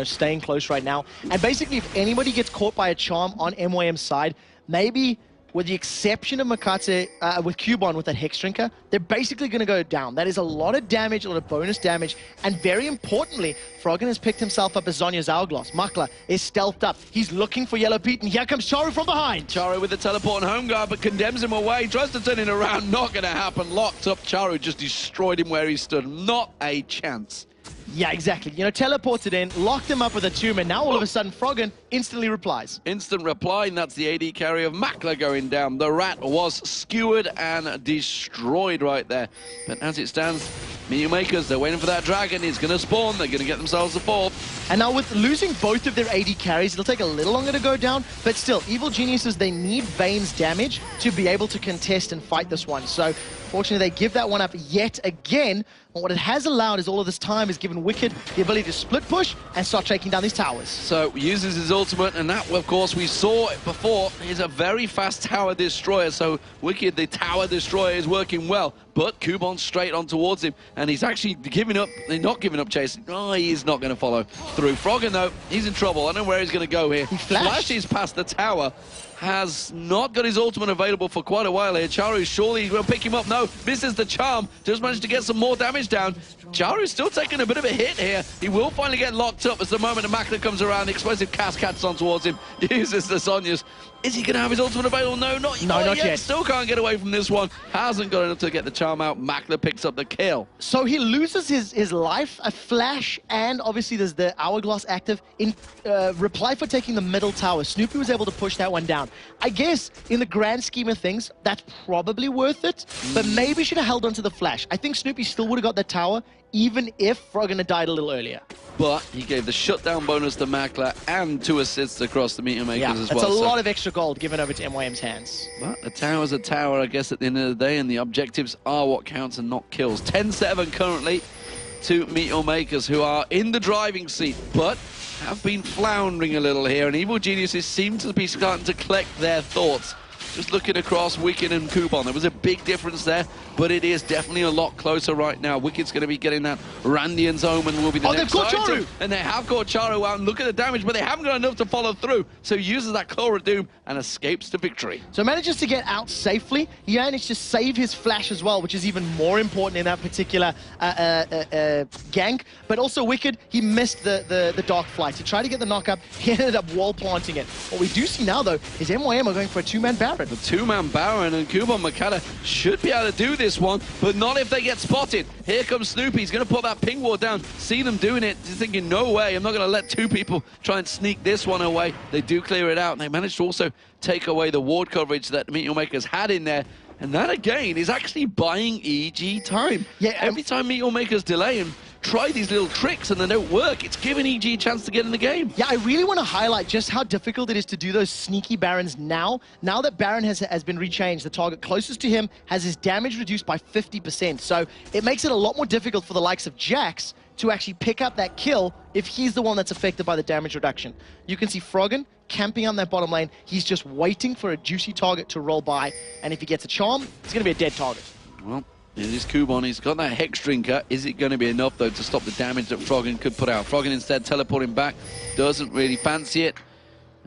staying close right now. And basically, if anybody gets caught by a charm on MYM's side, maybe with the exception of Makate with Cubon with that Hex Drinker, they're basically going to go down. That is a lot of damage, a lot of bonus damage, and very importantly, Froggen has picked himself up as Zonya's Hourglass. Makler is stealthed up. He's looking for Yellow Pete, and here comes Charu from behind. Charu with the teleport and home guard, but condemns him away. Tries to turn it around, not going to happen. Locked up, Charu just destroyed him where he stood. Not a chance. Yeah, exactly. Teleported in, locked him up with a tomb, and now all of a sudden, Froggen instantly replies. Instant reply, and that's the AD carry of Makler going down. The rat was skewered and destroyed right there. But as it stands, MYM, they're waiting for that dragon. He's going to spawn. They're going to get themselves a 4. And now with losing both of their AD carries, it'll take a little longer to go down. But still, Evil Geniuses, they need Vayne's damage to be able to contest and fight this one. So, fortunately, they give that one up yet again. But what it has allowed is all of this time is given Wicked the ability to split push and start taking down these towers. So, uses his ultimate, and that, of course, we saw it before, is a very fast tower destroyer. So, Wicked, the tower destroyer, is working well. But Cubon straight on towards him, and he's actually giving up. They're not giving up chasing. Oh, he's not going to follow through. Froggen, though, he's in trouble. I don't know where he's going to go here. He flashes past the tower. Has not got his ultimate available for quite a while here. Charu, surely he's going to pick him up. No, misses the charm. Just managed to get some more damage down. Charu's still taking a bit of a hit here. He will finally get locked up as the moment the Makler comes around. The explosive cascades on towards him. Uses the Sonya's. Is he going to have his ultimate available? No, not yet. Still can't get away from this one. Hasn't got enough to get the charm out. Makler picks up the kill. So he loses his life, a flash, and obviously there's the Hourglass active. In reply for taking the middle tower, Snoopy was able to push that one down. I guess in the grand scheme of things, that's probably worth it, but maybe should have held on to the flash. I think Snoopy still would have got that tower, even if Froggen had died a little earlier. But he gave the shutdown bonus to Makler and 2 assists across the MYM as well. That's a lot of extra gold given over to MYM's hands. But a tower's a tower, I guess, at the end of the day, and the objectives are what counts and not kills. 10-7 currently to MYM, who are in the driving seat, but have been floundering a little here, and Evil Geniuses seem to be starting to collect their thoughts. Just looking across Wicked and Cubon, there was a big difference there, but it is definitely a lot closer right now. Wicked's going to be getting that Randian's Omen will be the next they've caught Charu! And they have caught Charu out, and look at the damage, but they haven't got enough to follow through. So he uses that Claw of Doom and escapes to victory. So manages to get out safely. He managed to save his flash as well, which is even more important in that particular gank. But also Wicked, he missed the Dark Flight. He tried to get the knock up, he ended up wall planting it. What we do see now, though, is MYM are going for a 2-man Baron. The 2-man Baron, and Cubon Makata should be able to do this one, but not if they get spotted. Here comes Snoopy. He's going to put that ping ward down. See them doing it. He's thinking, no way. I'm not going to let 2 people try and sneak this one away. They do clear it out, and they managed to also take away the ward coverage that MYM had in there. And that, again, is actually buying EG time. Yeah, every time MYM delay and try these little tricks and they don't work, it's giving EG a chance to get in the game. Yeah, I really want to highlight just how difficult it is to do those sneaky Barons now. Now that Baron has been rechanged, the target closest to him has his damage reduced by 50%. So it makes it a lot more difficult for the likes of Jax to actually pick up that kill if he's the one that's affected by the damage reduction. You can see Froggen camping on that bottom lane. He's just waiting for a juicy target to roll by, and if he gets a charm, it's going to be a dead target. Well, it is Cubon. He's got that Hex Drinker. Is it going to be enough, though, to stop the damage that Froggen could put out? Froggen instead teleporting back. Doesn't really fancy it.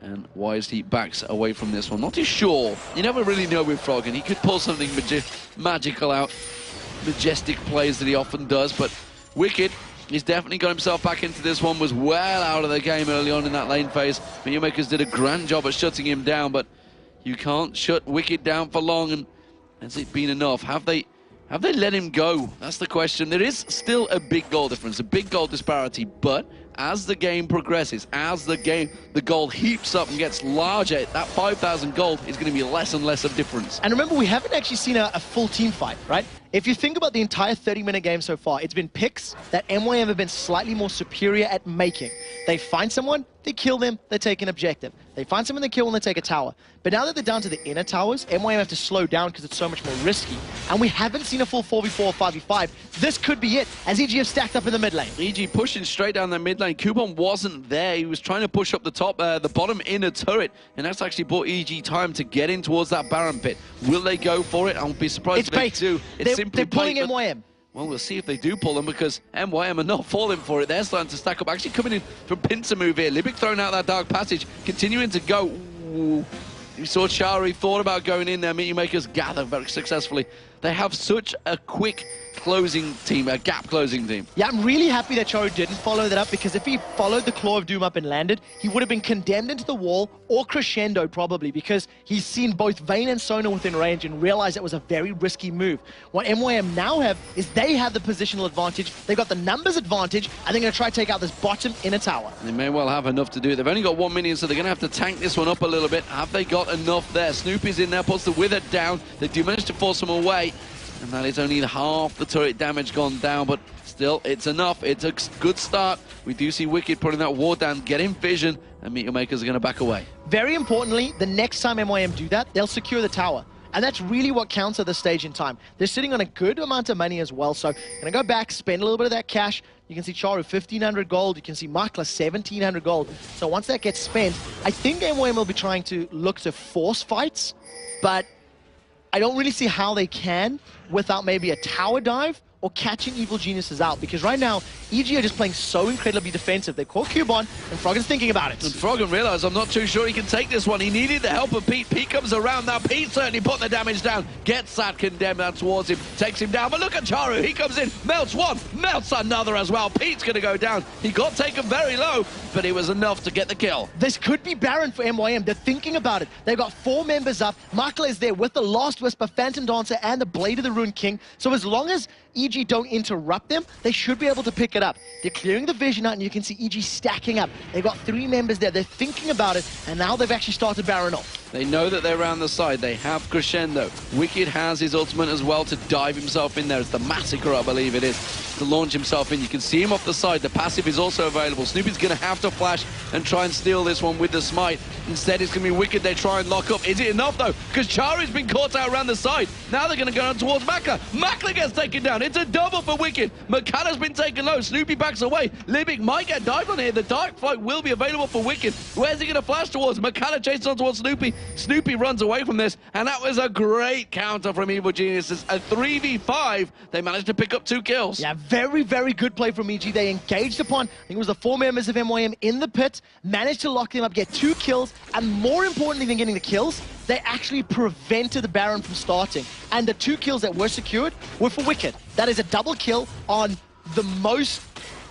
And wisely backs away from this one. Not too sure. You never really know with Froggen. He could pull something magical out. Majestic plays that he often does, but Wicked, he's definitely got himself back into this one, was well out of the game early on in that lane phase. MYM did a grand job at shutting him down, but you can't shut Wicked down for long, and has it been enough? Have they let him go? That's the question. There is still a big goal difference, a big goal disparity, but as the game progresses, as the gold heaps up and gets larger, that 5,000 gold is going to be less and less of difference. And remember, we haven't actually seen a full team fight, right? If you think about the entire 30-minute game so far, it's been picks that MYM have been slightly more superior at making. They find someone, they kill them, they take an objective. They find someone, they kill, and they take a tower. But now that they're down to the inner towers, MYM have to slow down because it's so much more risky. And we haven't seen a full 4v4 or 5v5. This could be it, as EG have stacked up in the mid lane. EG pushing straight down the mid lane. Kubon wasn't there. He was trying to push up the top, the bottom inner turret, and that's actually bought EG time to get in towards that Baron pit. Will they go for it? I'll be surprised if they do. They're pulling MYM. Well, we'll see if they do pull them, because MYM are not falling for it. They're starting to stack up. Actually coming in from pincer move here. Libic throwing out that dark passage, continuing to go. Ooh. You saw Chari thought about going in there. MYM gather very successfully. They have such a quick closing team, a gap closing team. Yeah, I'm really happy that Chari didn't follow that up, because if he followed the Claw of Doom up and landed, he would have been condemned into the wall, or Crescendo probably, because he's seen both Vayne and Sona within range and realized it was a very risky move. What MYM now have is they have the positional advantage, they've got the numbers advantage, and they're going to try to take out this bottom inner tower. They may well have enough to do it. They've only got 1 minion, so they're going to have to tank this one up a little bit. Have they got enough there? Snoopy's in there, puts the Wither down. They do manage to force him away. And that is only half the turret damage gone down, but still, it's enough. It's a good start. We do see Wicked putting that ward down, getting vision, and MYM are going to back away. Very importantly, the next time MYM do that, they'll secure the tower. And that's really what counts at this stage in time. They're sitting on a good amount of money as well, so going to go back, spend a little bit of that cash. You can see Charu 1,500 gold, you can see Makla 1,700 gold. So once that gets spent, I think MYM will be trying to look to force fights, but I don't really see how they can without maybe a tower dive or catching Evil Geniuses out, because right now, EG are just playing so incredibly defensive. They caught Cubon, and Froggen's thinking about it. And Froggen realized, I'm not too sure he can take this one. He needed the help of Pete. Pete comes around now. Pete certainly put the damage down. Gets that condemned down towards him. Takes him down. But look at Charu. He comes in. Melts one. Melts another as well. Pete's going to go down. He got taken very low, but it was enough to get the kill. This could be Baron for MYM. They're thinking about it. They've got 4 members up. Makla is there with the Last Whisper, Phantom Dancer, and the Blade of the Ruined King. So as long as EG don't interrupt them, they should be able to pick it up. They're clearing the vision out, and you can see EG stacking up. They've got 3 members there. They're thinking about it, and now they've actually started Baron off. They know that they're around the side. They have Crescendo. Wicked has his ultimate as well to dive himself in there. It's the Massacre, I believe it is, to launch himself in. You can see him off the side. The passive is also available. Snoopy's going to have to flash and try and steal this one with the smite. Instead, it's going to be Wicked. They try and lock up. Is it enough, though? Because Chari's been caught out around the side. Now they're going to go down towards Makla. Makla gets taken down. It's a double for Wicked. Makala's been taken low. Snoopy backs away. Libic might get dived on here. The Dark Flight will be available for Wicked. Where's he going to flash towards? Makala chases on towards Snoopy. Snoopy runs away from this, and that was a great counter from Evil Geniuses. A 3v5. They managed to pick up 2 kills. Yeah, very, very good play from EG. They engaged upon, I think it was the 4 members of MYM in the pit, managed to lock them up, get 2 kills, and more importantly than getting the kills, they actually prevented the Baron from starting. And the 2 kills that were secured were for Wicked. That is a double kill on the most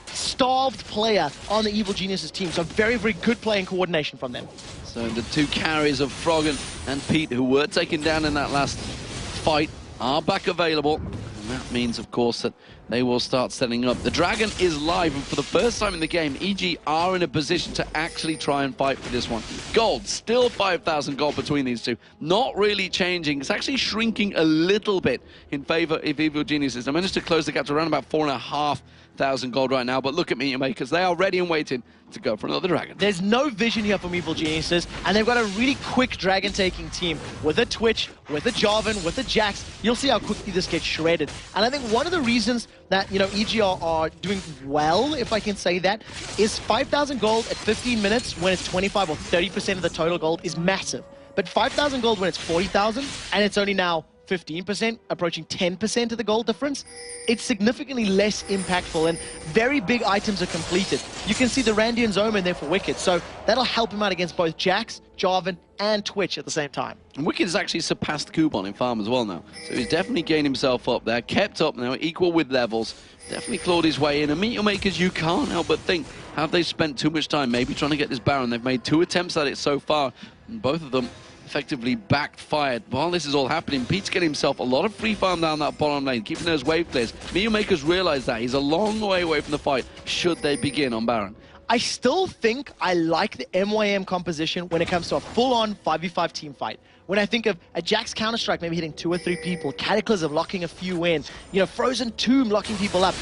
starved player on the Evil Geniuses team. So very, very good play and coordination from them. So the 2 carries of Froggen and Pete, who were taken down in that last fight, are back available. And that means, of course, that they will start setting up. The Dragon is live, and for the first time in the game, EG are in a position to actually try and fight for this one. Gold, still 5,000 gold between these two. Not really changing. It's actually shrinking a little bit in favor of Evil Geniuses. I managed to close the gap to around about 4,500 gold right now, but look at MYM, because they are ready and waiting to go for another Dragon. There's no vision here from Evil Geniuses, and they've got a really quick Dragon-taking team with a Twitch, with a Jarvan, with a Jax. You'll see how quickly this gets shredded. And I think one of the reasons that, you know, EG are doing well, if I can say that, is 5,000 gold at 15 minutes when it's 25 or 30% of the total gold is massive. But 5,000 gold when it's 40,000, and it's only now 15%, approaching 10% of the gold difference, it's significantly less impactful, and very big items are completed. You can see the Randy and Zoma in there for Wicked, so that'll help him out against both Jax, Jarvan, and Twitch at the same time. And Wicked has actually surpassed Kubon in farm as well now, so he's definitely gained himself up there, kept up now, equal with levels, definitely clawed his way in. And Meteor Makers, you can't help but think, have they spent too much time maybe trying to get this Baron? They've made 2 attempts at it so far, and both of them effectively backfired. While this is all happening, Pete's getting himself a lot of free farm down that bottom lane, keeping those wave clears. Meteor Makers realize that. He's a long way away from the fight, should they begin on Baron. I still think I like the MYM composition when it comes to a full-on 5v5 team fight. When I think of a Jax Counter-Strike maybe hitting 2 or 3 people, Cataclysm locking a few in, you know, Frozen Tomb locking people up,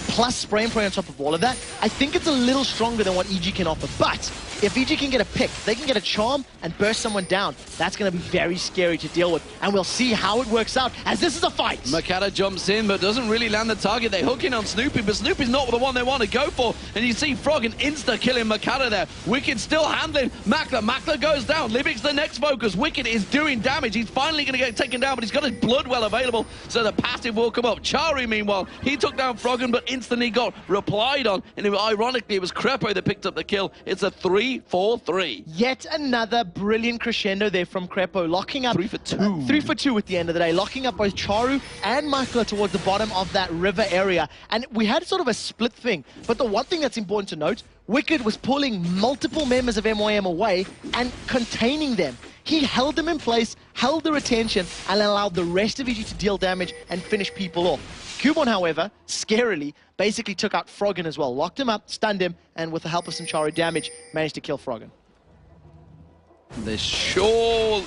plus Spray and Pray on top of all of that, I think it's a little stronger than what EG can offer. But if EG can get a pick, they can get a charm and burst someone down, that's going to be very scary to deal with. And we'll see how it works out, as this is a fight. Makata jumps in, but doesn't really land the target. They hook in on Snoopy, but Snoopy's not the one they want to go for. And you see Froggen insta-killing Makata there. Wicked still handling Makla. Makla goes down. Livic's the next focus. Wicked is doing damage. He's finally going to get taken down, but he's got his blood well available, so the passive will come up. Charu, meanwhile, he took down Froggen, but instantly got replied on. And ironically, it was Crepo that picked up the kill. It's a 3-4-3. Yet another brilliant crescendo there from Crepo, locking up 3 for 2. 3 for 2 at the end of the day, locking up both Charu and Makla towards the bottom of that river area. And we had sort of a split thing, but the one thing that's important to note, Wicked was pulling multiple members of MYM away and containing them. He held them in place, held their attention, and allowed the rest of EG to deal damage and finish people off. Kubon, however, scarily, basically took out Froggen as well. Locked him up, stunned him, and with the help of some Charu damage, managed to kill Froggen. The sure...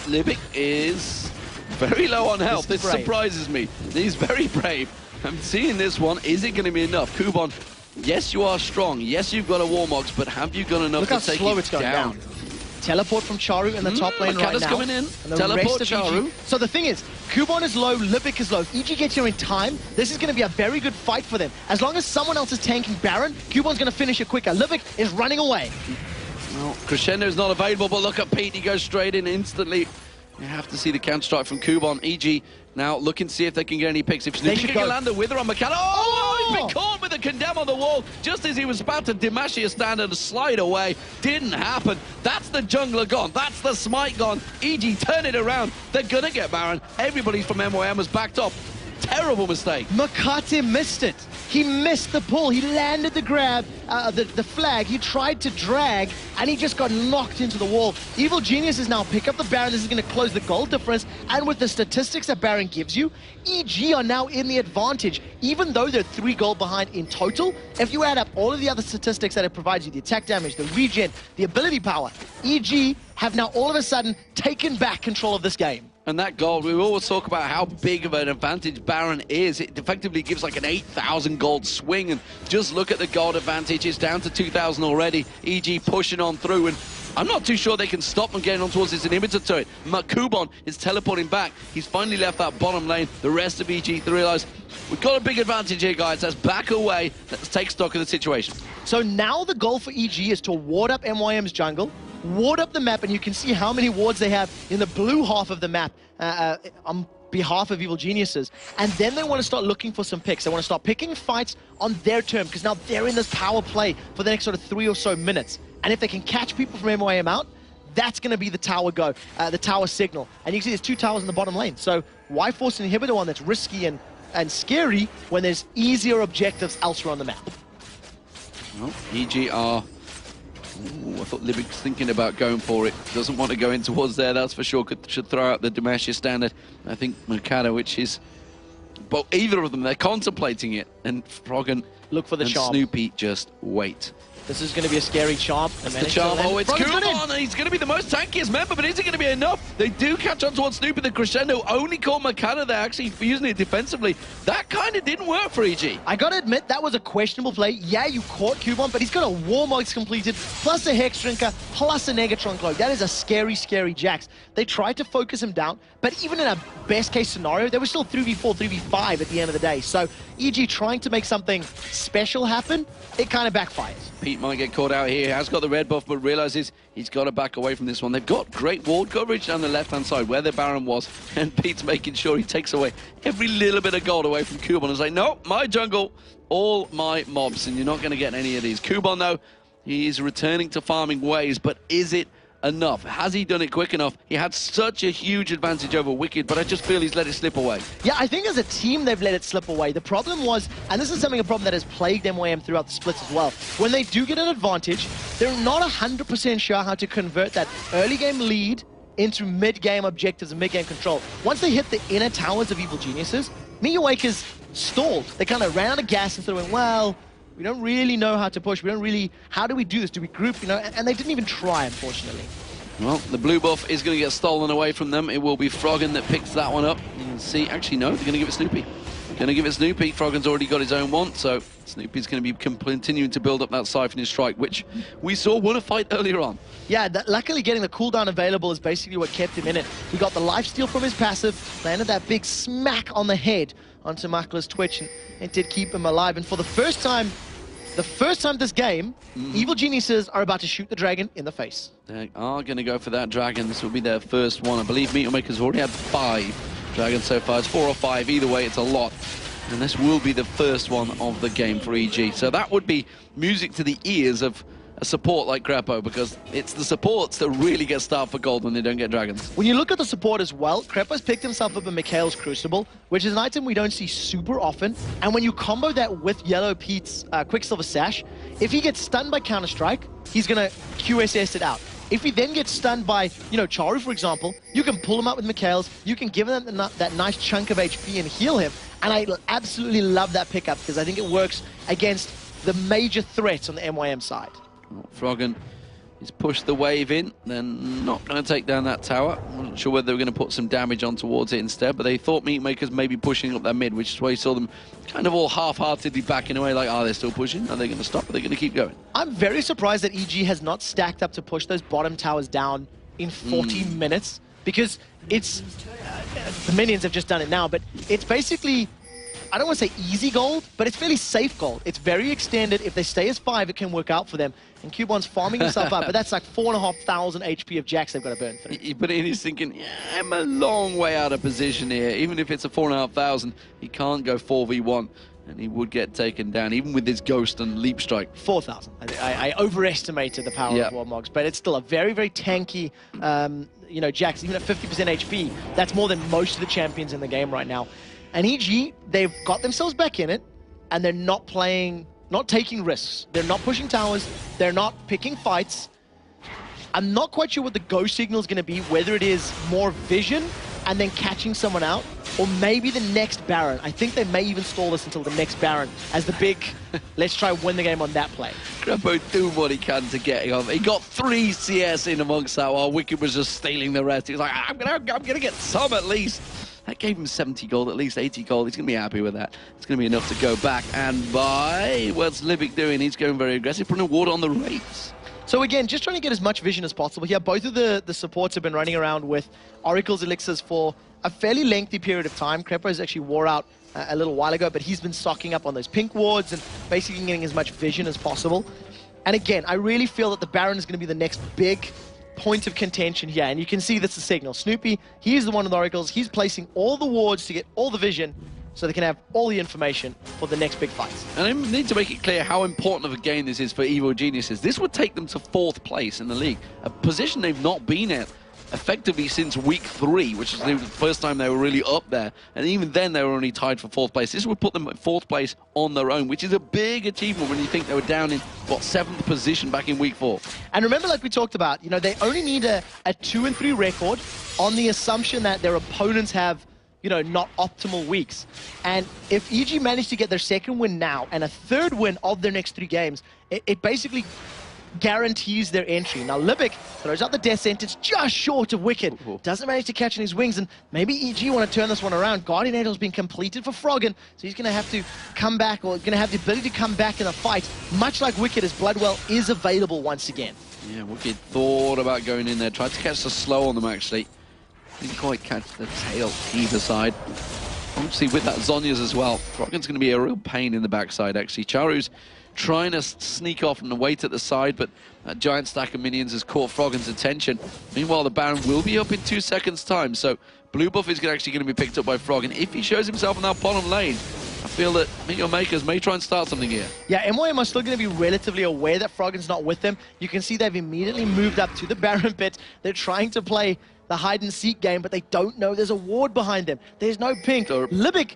Livic is very low on health. This surprises me. He's very brave. I'm seeing this one. Is it going to be enough? Kubon, yes, you are strong. Yes, you've got a Warmox, but have you got enough to take it down? Teleport from Charu in the top lane right now. Coming in. And the Teleport rest of Charu. EG. So the thing is, Kubon is low, Livic is low. If EG gets here in time, this is going to be a very good fight for them. As long as someone else is tanking Baron, Kubon's going to finish it quicker. Livic is running away. Well, Crescendo's not available, but look at Pete. He goes straight in instantly. You have to see the counter-strike from Kubon. EG now looking to see if they can get any picks. If Snoopy can land the Wither on Makata. Oh, he's been caught with a Condemn on the wall just as he was about to Demacia stand and slide away. Didn't happen. That's the jungler gone. That's the smite gone. EG, turn it around. They're going to get Baron. Everybody from MYM was backed up. Terrible mistake. Makata missed it. He missed the pull. He landed the grab, the flag. He tried to drag, and he just got knocked into the wall. Evil Geniuses now pick up the Baron. This is going to close the goal difference. And with the statistics that Baron gives you, EG are now in the advantage. Even though they're 3 gold behind in total, if you add up all of the other statistics that it provides you, the attack damage, the regen, the ability power, EG have now all of a sudden taken back control of this game. And that gold, we always talk about how big of an advantage Baron is. It effectively gives like an 8,000 gold swing. And just look at the gold advantage. It's down to 2,000 already. EG pushing on through. And I'm not too sure they can stop them getting on towards this inhibitor turret. Kubon is teleporting back. He's finally left that bottom lane. The rest of EG to realize we've got a big advantage here, guys. Let's back away. Let's take stock of the situation. So now the goal for EG is to ward up MYM's jungle, ward up the map, and you can see how many wards they have in the blue half of the map on behalf of Evil Geniuses. And then they want to start looking for some picks. They want to start picking fights on their term, because now they're in this power play for the next sort of 3 or so minutes. And if they can catch people from MYM out, that's going to be the tower go, the tower signal. And you can see there's 2 towers in the bottom lane. So why force an inhibitor one that's risky and scary when there's easier objectives elsewhere on the map? Well, EG are... Ooh, I thought Livic's thinking about going for it. Doesn't want to go in towards there, that's for sure. Should throw out the Demacia standard. I think Makata, which is... But either of them, they're contemplating it. And Froggen look for the and charm. Snoopy just wait. This is going to be a scary charm. That's the charm. Oh, it's Kubon. He's going to be the most tankiest member, but is it going to be enough? They do catch on towards Snoopy. The Crescendo only caught Makata there, actually using it defensively. That kind of didn't work for EG. I got to admit, that was a questionable play. Yeah, you caught Kubon, but he's got a Warmox completed, plus a Hex Drinker, plus a Negatron Cloak. That is a scary, scary Jax. They tried to focus him down, but even in a best-case scenario, they were still 3v4, 3v5 at the end of the day. So EG trying to make something special happen, it kind of backfires. Pete might get caught out here. He has got the red buff, but realizes he's got to back away from this one. They've got great ward coverage down the left-hand side where the Baron was, and Pete's making sure he takes away every little bit of gold away from Kubon. It's like, no, my jungle, all my mobs, and you're not going to get any of these. Kubon, though, he is returning to farming ways, but is it enough? Has he done it quick enough? He had such a huge advantage over Wicked, but I just feel he's let it slip away. Yeah, I think as a team they've let it slip away. The problem was, and this is a problem that has plagued MYM throughout the splits as well, when they do get an advantage, they're not 100% sure how to convert that early game lead into mid-game objectives and mid-game control. Once they hit the inner towers of Evil Geniuses, Miyawakers stalled. They kind of ran out of gas and sort of went, well, we don't really know how to push. We don't really... How do we do this? Do we group? You know, and they didn't even try, unfortunately. Well, the blue buff is going to get stolen away from them. It will be Froggen that picks that one up. You can see... Actually, no, they're going to give it Snoopy. Going to give it Snoopy. Froggen's already got his own one, so Snoopy's going to be continuing to build up that Siphonous Strike, which we saw won a fight earlier on. Yeah, luckily getting the cooldown available is basically what kept him in it. He got the lifesteal from his passive, landed that big smack on the head onto Makla's Twitch, and it did keep him alive. And for the first time this game, Evil Geniuses are about to shoot the dragon in the face. They are going to go for that dragon. This will be their first one. I believe Meteor Maker's already had 5 dragons so far. It's 4 or 5. Either way, it's a lot. And this will be the first one of the game for EG. So that would be music to the ears of a support like Crepo, because it's the supports that really get starved for gold when they don't get dragons. When you look at the support as well, Crepo's picked himself up in Mikhail's Crucible, which is an item we don't see super often. And when you combo that with Yellow Pete's Quicksilver Sash, if he gets stunned by Counter-Strike, he's going to QSS it out. If he then gets stunned by, you know, Charu, for example, you can pull him up with Mikhail's, you can give him that nice chunk of HP and heal him. And I absolutely love that pickup, because I think it works against the major threats on the MYM side. Froggen is pushed the wave in, then not going to take down that tower. I'm not sure whether they were going to put some damage on towards it instead, but they thought Meat Makers may be pushing up their mid, which is why you saw them kind of all half-heartedly backing away, like, are they still pushing? Are they going to stop? Are they going to keep going? I'm very surprised that EG has not stacked up to push those bottom towers down in 40 minutes, because it's... the minions have just done it now, but it's basically... I don't want to say easy gold, but it's fairly safe gold. It's very extended. If they stay as 5, it can work out for them. And Cubon's farming himself up, but that's like 4,500 HP of jacks they've got to burn through. He put it in, he's thinking, yeah, I'm a long way out of position here. Even if it's a 4,500, he can't go 4v1, and he would get taken down, even with his Ghost and Leap Strike. 4,000. I overestimated the power of Warmogs, but it's still a very, very tanky, you know, jacks. Even at 50% HP, that's more than most of the champions in the game right now. And EG, they've got themselves back in it, and they're not taking risks. They're not pushing towers. They're not picking fights. I'm not quite sure what the go signal is going to be, whether it is more vision and then catching someone out, or maybe the next Baron. I think they may even stall this until the next Baron as the big, let's try win the game on that play. Crepo doing what he can to get him. He got 3 CS in amongst that while Wicked was just stealing the rest. He was like, I'm gonna get some at least. That gave him 70 gold, at least 80 gold. He's going to be happy with that. It's going to be enough to go back and buy. What's Libic doing? He's going very aggressive, putting a ward on the Wraiths. So again, just trying to get as much vision as possible here. Both of the supports have been running around with Oracle's Elixirs for a fairly lengthy period of time. Crepo's actually wore out a little while ago, but he's been stocking up on those pink wards and basically getting as much vision as possible. And again, I really feel that the Baron is going to be the next big point of contention here, and you can see that's the signal. Snoopy, he's the one with the Oracles. He's placing all the wards to get all the vision so they can have all the information for the next big fights. And I need to make it clear how important of a game this is for Evil Geniuses. This would take them to 4th place in the league, a position they've not been at effectively since week 3, which is the first time they were really up there. And even then, they were only tied for 4th place. This would put them at 4th place on their own, which is a big achievement when you think they were down in, what, 7th position back in week 4. And remember, like we talked about, you know, they only need a 2-3 record on the assumption that their opponents have, you know, not optimal weeks. And if EG managed to get their 2nd win now and a 3rd win of their next 3 games, it basically guarantees their entry. Now Libic throws out the death sentence just short of Wicked. Doesn't manage to catch in his wings, and maybe EG want to turn this one around. Guardian Angel's been completed for Froggen, so he's going to have to come back, or going to have the ability to come back in a fight, much like Wicked, as Bloodwell is available once again. Yeah, Wicked thought about going in there, tried to catch the slow on them actually. Didn't quite catch the tail either side. Obviously with that Zhonya's as well, Froggen's going to be a real pain in the backside actually. Charu's trying to sneak off and wait at the side, but that giant stack of minions has caught Froggen's attention. Meanwhile, the Baron will be up in 2 seconds' time, so blue buff is actually going to be picked up by Froggen. If he shows himself in that bottom lane, I feel that MYM Makers may try and start something here. Yeah, MYM are still going to be relatively aware that Froggen's not with them. You can see they've immediately moved up to the Baron pit. They're trying to play the hide-and-seek game, but they don't know there's a ward behind them. There's no pink. Libic,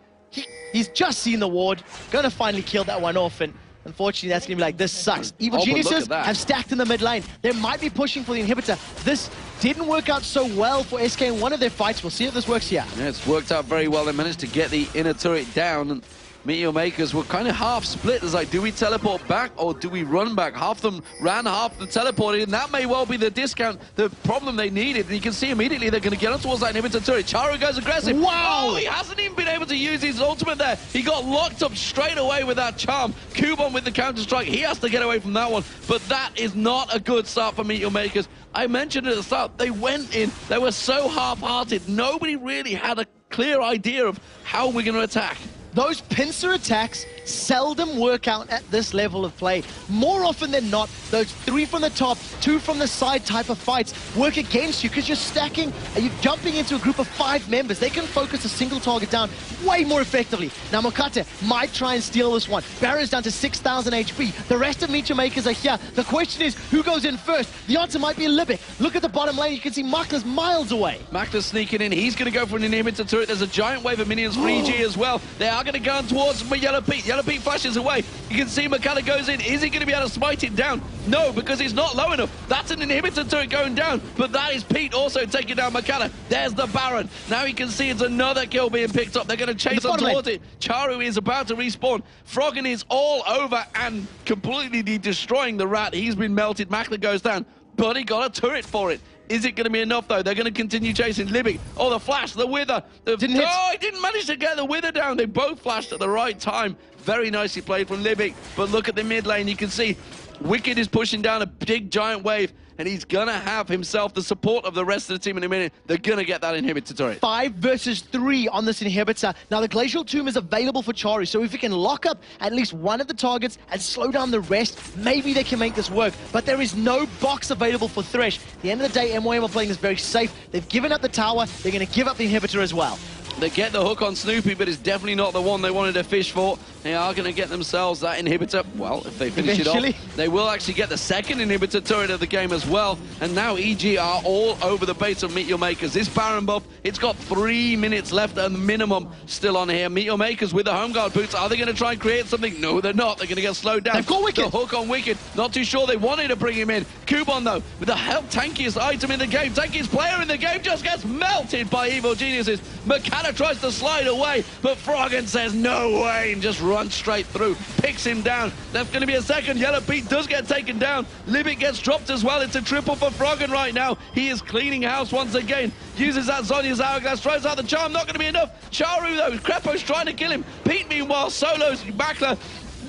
he's just seen the ward, going to finally kill that one off, and unfortunately that's going to be like, this sucks. Evil Geniuses have stacked in the mid lane. They might be pushing for the inhibitor. This didn't work out so well for SK in one of their fights. We'll see if this works here. Yeah, it's worked out very well. They managed to get the inner turret down, and MYM Makers were kind of half split. It's like, do we teleport back or do we run back? Half them ran, half them teleported, and that may well be the discount, the problem they needed. And you can see immediately they're going to get up towards that inhibitor turret. Charu goes aggressive. Wow! Oh, he hasn't even been able to use his ultimate there. He got locked up straight away with that charm. Kuban with the counter-strike. He has to get away from that one. But that is not a good start for MYM Makers. I mentioned at the start, they went in. They were so half-hearted. Nobody really had a clear idea of how we're going to attack. Those pincer attacks seldom work out at this level of play. More often than not, those 3 from the top, 2 from the side type of fights work against you because you're stacking and you're jumping into a group of 5 members. They can focus a single target down way more effectively. Now Mokate might try and steal this one. Baron's down to 6,000 HP. The rest of MYM Makers are here. The question is, who goes in first? The answer might be Libic. Look at the bottom lane. You can see Makla's miles away. Makla's sneaking in. He's going to go for an inhibitor turret. There's a giant wave of minions for EG as well. They are going to go towards Yellow Pete. Yellow Pete flashes away. You can see Makala goes in. Is he going to be able to smite it down? No, because he's not low enough. That's an inhibitor turret going down, but that is Pete also taking down Makala. There's the Baron. Now you can see it's another kill being picked up. They're going to chase on towards it. Charu is about to respawn. Froggen is all over and completely destroying the rat. He's been melted. Makala goes down, but he got a turret for it. Is it going to be enough, though? They're going to continue chasing Libic. Oh, the flash, the wither. He didn't manage to get the wither down. They both flashed at the right time. Very nicely played from Libic. But look at the mid lane. You can see Wicked is pushing down a big, giant wave, and he's going to have himself the support of the rest of the team in a minute. They're going to get that inhibitor turret. 5 versus 3 on this inhibitor. Now, the Glacial Tomb is available for Charu, so if he can lock up at least one of the targets and slow down the rest, maybe they can make this work. But there is no box available for Thresh. At the end of the day, MYM are playing this very safe. They've given up the tower. They're going to give up the inhibitor as well. They get the hook on Snoopy, but it's definitely not the one they wanted to fish for. They are going to get themselves that inhibitor. Well, if they finish it off, they will actually get the second inhibitor turret of the game as well. And now EG are all over the base of MYM Makers. This Baron buff, it's got 3 minutes left at the minimum still on here. MYM Makers with the home guard boots. Are they going to try and create something? No, they're not. They're going to get slowed down. They've got Wicked. The hook on Wicked. Not too sure they wanted to bring him in. Kuban, though, with the tankiest item in the game, tankiest player in the game, just gets melted by Evil Geniuses. Makana tries to slide away, but Froggen says no way and just runs straight through. Picks him down. That's going to be a second. Yellow Pete does get taken down. Libic gets dropped as well. It's a triple for Froggen right now. He is cleaning house once again. Uses that Zhonya's hourglass, throws out the charm. Not going to be enough. Charu, though, Crepo's trying to kill him. Pete, meanwhile, solos Makla.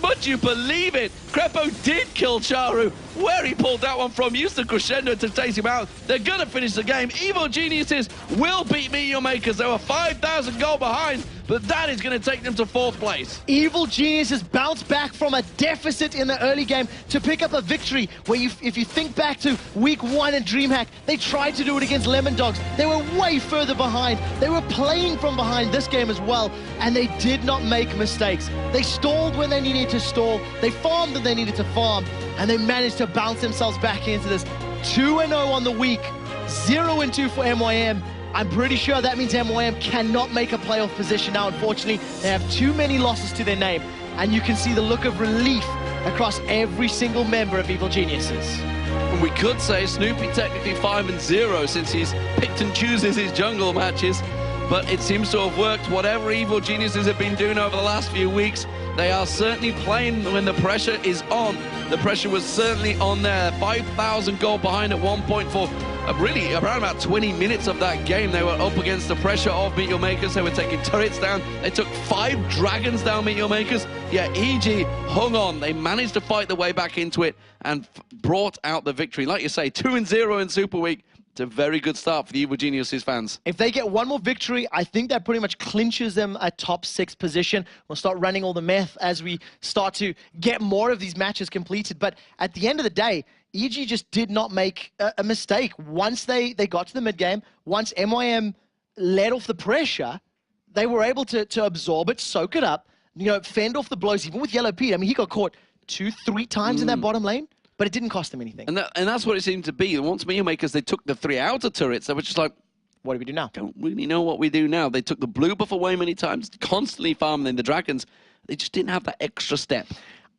Would you believe it? Crepo did kill Charu. Where he pulled that one from, used the crescendo to take him out. They're going to finish the game. Evil Geniuses will beat MYM Makers. They were 5,000 gold behind, but that is going to take them to 4th place. Evil Geniuses bounced back from a deficit in the early game to pick up a victory where if you think back to week 1 in DreamHack, they tried to do it against Lemon Dogs. They were way further behind. They were playing from behind this game as well, and they did not make mistakes. They stalled when they needed to stall. They farmed when they needed to farm, and they managed to bounce themselves back into this 2-0 on the week, 0-2 for MYM. I'm pretty sure that means MYM cannot make a playoff position now. Unfortunately, they have too many losses to their name, and you can see the look of relief across every single member of Evil Geniuses. And we could say Snoopy technically 5-0 since he's picked and chooses his jungle matches, but it seems to have worked. Whatever Evil Geniuses have been doing over the last few weeks, they are certainly playing when the pressure is on. The pressure was certainly on there. 5,000 gold behind at one point for really around about 20 minutes of that game. They were up against the pressure of MYM Makers. They were taking turrets down. They took 5 dragons down, MYM Makers. Yeah, EG hung on. They managed to fight their way back into it and brought out the victory. Like you say, 2-0 in Super Week. It's a very good start for the Evil Geniuses fans. If they get one more victory, I think that pretty much clinches them a top 6 position. We'll start running all the math as we start to get more of these matches completed. But at the end of the day, EG just did not make a mistake. Once they got to the mid-game, once MYM let off the pressure, they were able to absorb it, soak it up, you know, fend off the blows, even with Yellow Pete. I mean, he got caught 2-3 times in that bottom lane. But it didn't cost them anything. And that's what it seemed to be. Once MYM makers, they took the 3 outer turrets, they were just like, what do we do now? Don't really know what we do now. They took the blue buff away many times, constantly farming the dragons. They just didn't have that extra step.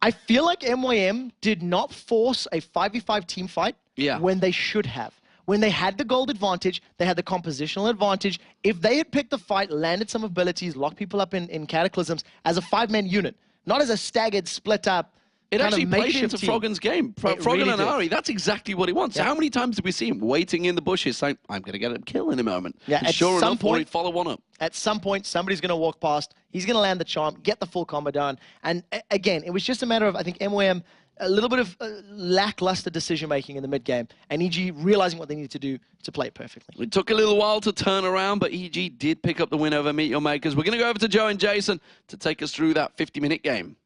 I feel like MYM did not force a 5v5 team fight when they should have. When they had the gold advantage, they had the compositional advantage. If they had picked the fight, landed some abilities, locked people up in cataclysms as a 5-man unit, not as a staggered, split up, it actually played into Froggen's game. Froggen really and Ari, that's exactly what he wants. Yeah. So how many times did we see him waiting in the bushes saying, I'm going to get a kill in a moment? Yeah, and sure enough, he'd follow one up. At some point, somebody's going to walk past. He's going to land the charm, get the full combo done. And again, it was just a matter of, I think, MYM, a little bit of lackluster decision-making in the mid-game, and EG realizing what they needed to do to play it perfectly. It took a little while to turn around, but EG did pick up the win over Meet Your Makers. We're going to go over to Joe and Jason to take us through that 50-minute game.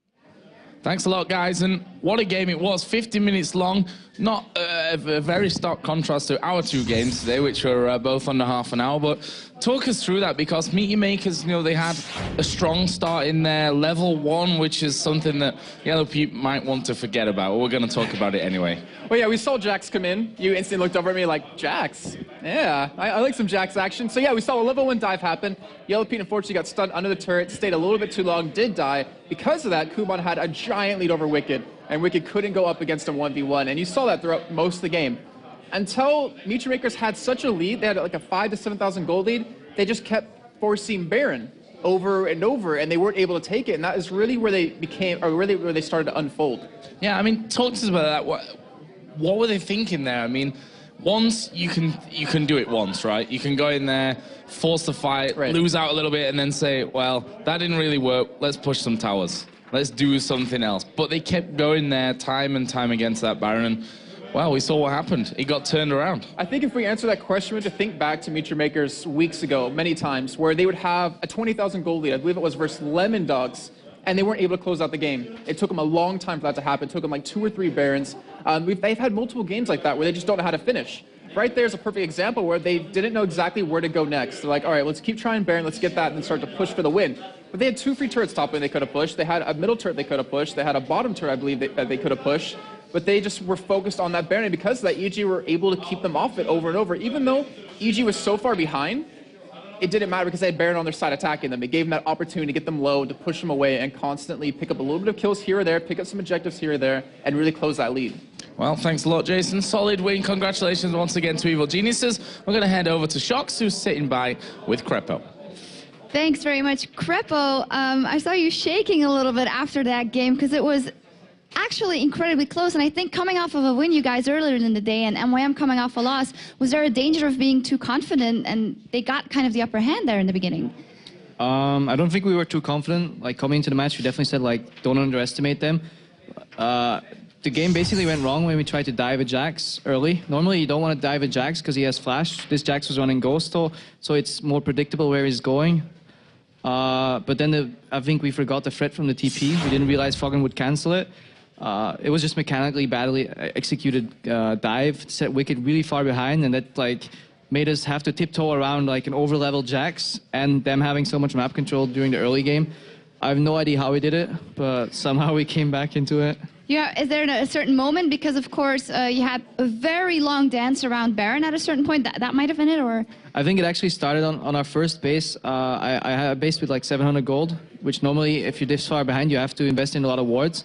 Thanks a lot, guys, and what a game it was. 50 minutes long, not a very stark contrast to our 2 games today, which were both under half an hour, but talk us through that, because Meet Your Makers, you know, they had a strong start in their level 1, which is something that Yellow Pete might want to forget about. We're going to talk about it anyway. Well, yeah, we saw Jax come in. You instantly looked over at me like, Jax? Yeah, I like some Jax action. So yeah, we saw a level 1 dive happen. Yellow Pete unfortunately got stunned under the turret, stayed a little bit too long, did die. Because of that, Kumon had a giant lead over Wicked, and Wicked couldn't go up against him 1v1, and you saw that throughout most of the game. Until Meet Your Makers had such a lead, they had like a 5,000 to 7,000 gold lead, they just kept forcing Baron over and over, and they weren't able to take it, and that is really where they became, or really where they started to unfold. Yeah, I mean, talk to us about that. What were they thinking there? I mean, once you can do it once, right? You can go in there, force the fight, lose out a little bit, and then say, well, that didn't really work. Let's push some towers. Let's do something else. But they kept going there time and time against that Baron, and well, we saw what happened. It got turned around. I think if we answer that question, we have to think back to Meet Your Makers weeks ago, many times, where they would have a 20,000 gold lead. I believe it was versus Lemon Dogs, and they weren't able to close out the game. It took them a long time for that to happen. It took them like 2 or 3 Barons. They've had multiple games like that where they just don't know how to finish. Right there's a perfect example where they didn't know exactly where to go next. They're like, all right, let's keep trying Baron, let's get that, and then start to push for the win. But they had 2 free turrets top lane they could have pushed. They had a middle turret they could have pushed. They had a bottom turret, I believe, that they could have pushed. But they just were focused on that Baron, and because of that, EG were able to keep them off it over and over. Even though EG was so far behind, it didn't matter because they had Baron on their side attacking them. It gave them that opportunity to get them low, to push them away, and constantly pick up a little bit of kills here or there, pick up some objectives here or there, and really close that lead. Well, thanks a lot, Jason. Solid win. Congratulations once again to Evil Geniuses. We're going to head over to Shox, who's sitting by with Crepo. Thanks very much, Crepo. I saw you shaking a little bit after that game because it was actually incredibly close, and I think coming off of a win you guys earlier in the day and MYM coming off a loss, was there a danger of being too confident and they got kind of the upper hand there in the beginning? I don't think we were too confident. Like, coming into the match, we definitely said, like, don't underestimate them. The game basically went wrong when we tried to dive a Jax early. Normally, you don't want to dive a Jax because he has flash. This Jax was running Ghost, so it's more predictable where he's going. But then I think we forgot the threat from the TP. We didn't realize Froggen would cancel it. It was just mechanically badly executed dive, set Wicked really far behind, and that like made us have to tiptoe around like an over-level Jax, and them having so much map control during the early game. I have no idea how we did it, but somehow we came back into it. Yeah, is there a certain moment? Because of course you had a very long dance around Baron at a certain point. That might have been it, or? I think it actually started on our first base. I had a base with like 700 gold, which normally if you're this far behind, you have to invest in a lot of wards.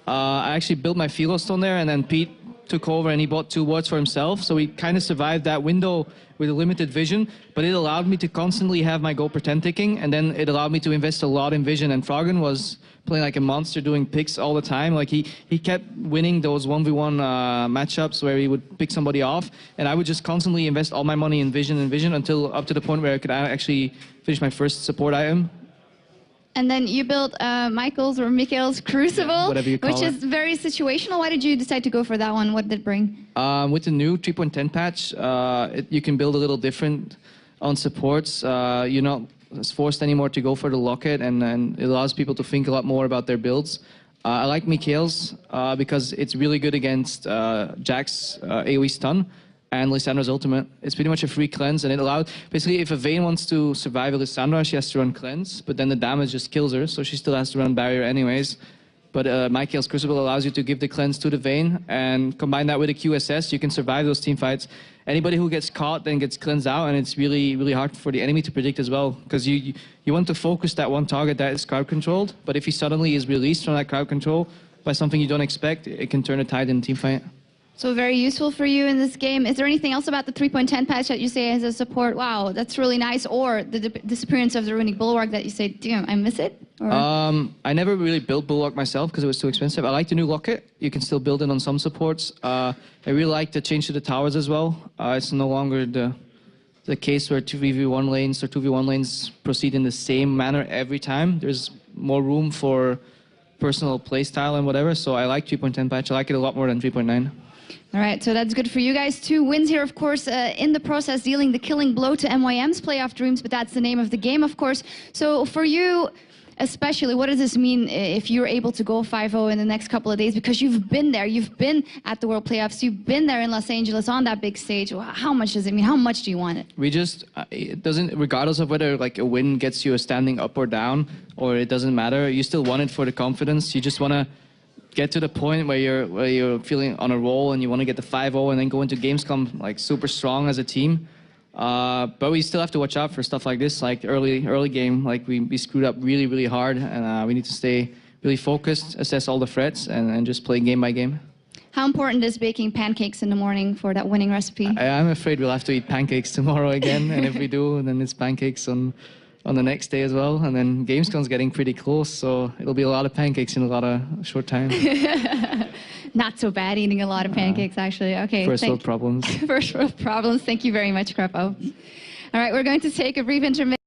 I actually built my Philo Stone there, and then Pete took over and he bought 2 wards for himself. So we kind of survived that window with a limited vision, but it allowed me to constantly have my gold pretend ticking, and then it allowed me to invest a lot in vision. And Froggen was playing like a monster, doing picks all the time. Like he kept winning those 1v1 matchups where he would pick somebody off, and I would just constantly invest all my money in vision until up to the point where I could actually finish my first support item. And then you built Mikhail's Crucible, which is very situational. Why did you decide to go for that one? What did it bring? With the new 3.10 patch, you can build a little different on supports. You're not forced anymore to go for the locket, and it allows people to think a lot more about their builds. I like Mikhail's because it's really good against Jack's AoE stun and Lissandra's ultimate. It's pretty much a free cleanse, and it allowed, basically, if a Vayne wants to survive a Lissandra, she has to run cleanse, but then the damage just kills her, so she still has to run barrier anyways. But Mikhail's Crucible allows you to give the cleanse to the Vayne, and combine that with a QSS, you can survive those team fights. Anybody who gets caught then gets cleansed out, and it's really, really hard for the enemy to predict as well, because you want to focus that one target that is crowd controlled, but if he suddenly is released from that crowd control by something you don't expect, it can turn a tide in a team fight. So very useful for you in this game. Is there anything else about the 3.10 patch that you say as a support, wow, that's really nice, or the disappearance of the Runic Bulwark that you say, damn, I miss it? Or? I never really built Bulwark myself because it was too expensive. I like the new locket. You can still build it on some supports. I really like the change to the towers as well. It's no longer the case where 2v1 lanes or 2v1 lanes proceed in the same manner every time. There's more room for personal playstyle and whatever, so I like 3.10 patch. I like it a lot more than 3.9. All right, so that's good for you guys. 2 wins here, of course, in the process, dealing the killing blow to MYM's Playoff Dreams, but that's the name of the game, of course. So for you, especially, what does this mean if you're able to go 5-0 in the next couple of days? Because you've been there, you've been at the World Playoffs, you've been there in Los Angeles on that big stage. How much does it mean? How much do you want it? We just, it doesn't, regardless of whether like a win gets you a standing up or down, or it doesn't matter, you still want it for the confidence. You just want to get to the point where you're feeling on a roll and you want to get the 5-0 and then go into Gamescom like super strong as a team. But we still have to watch out for stuff like this, like early game, like we screwed up really, really hard, and we need to stay really focused, assess all the threats, and just play game by game. How important is baking pancakes in the morning for that winning recipe? I'm afraid we'll have to eat pancakes tomorrow again, and if we do, then it's pancakes on the next day as well. And then Gamescom's getting pretty close, so it'll be a lot of pancakes in a lot of short time. Not so bad eating a lot of pancakes, actually. Okay. First world problems. First world problems. Thank you very much, Crepo. All right, we're going to take a brief intermission.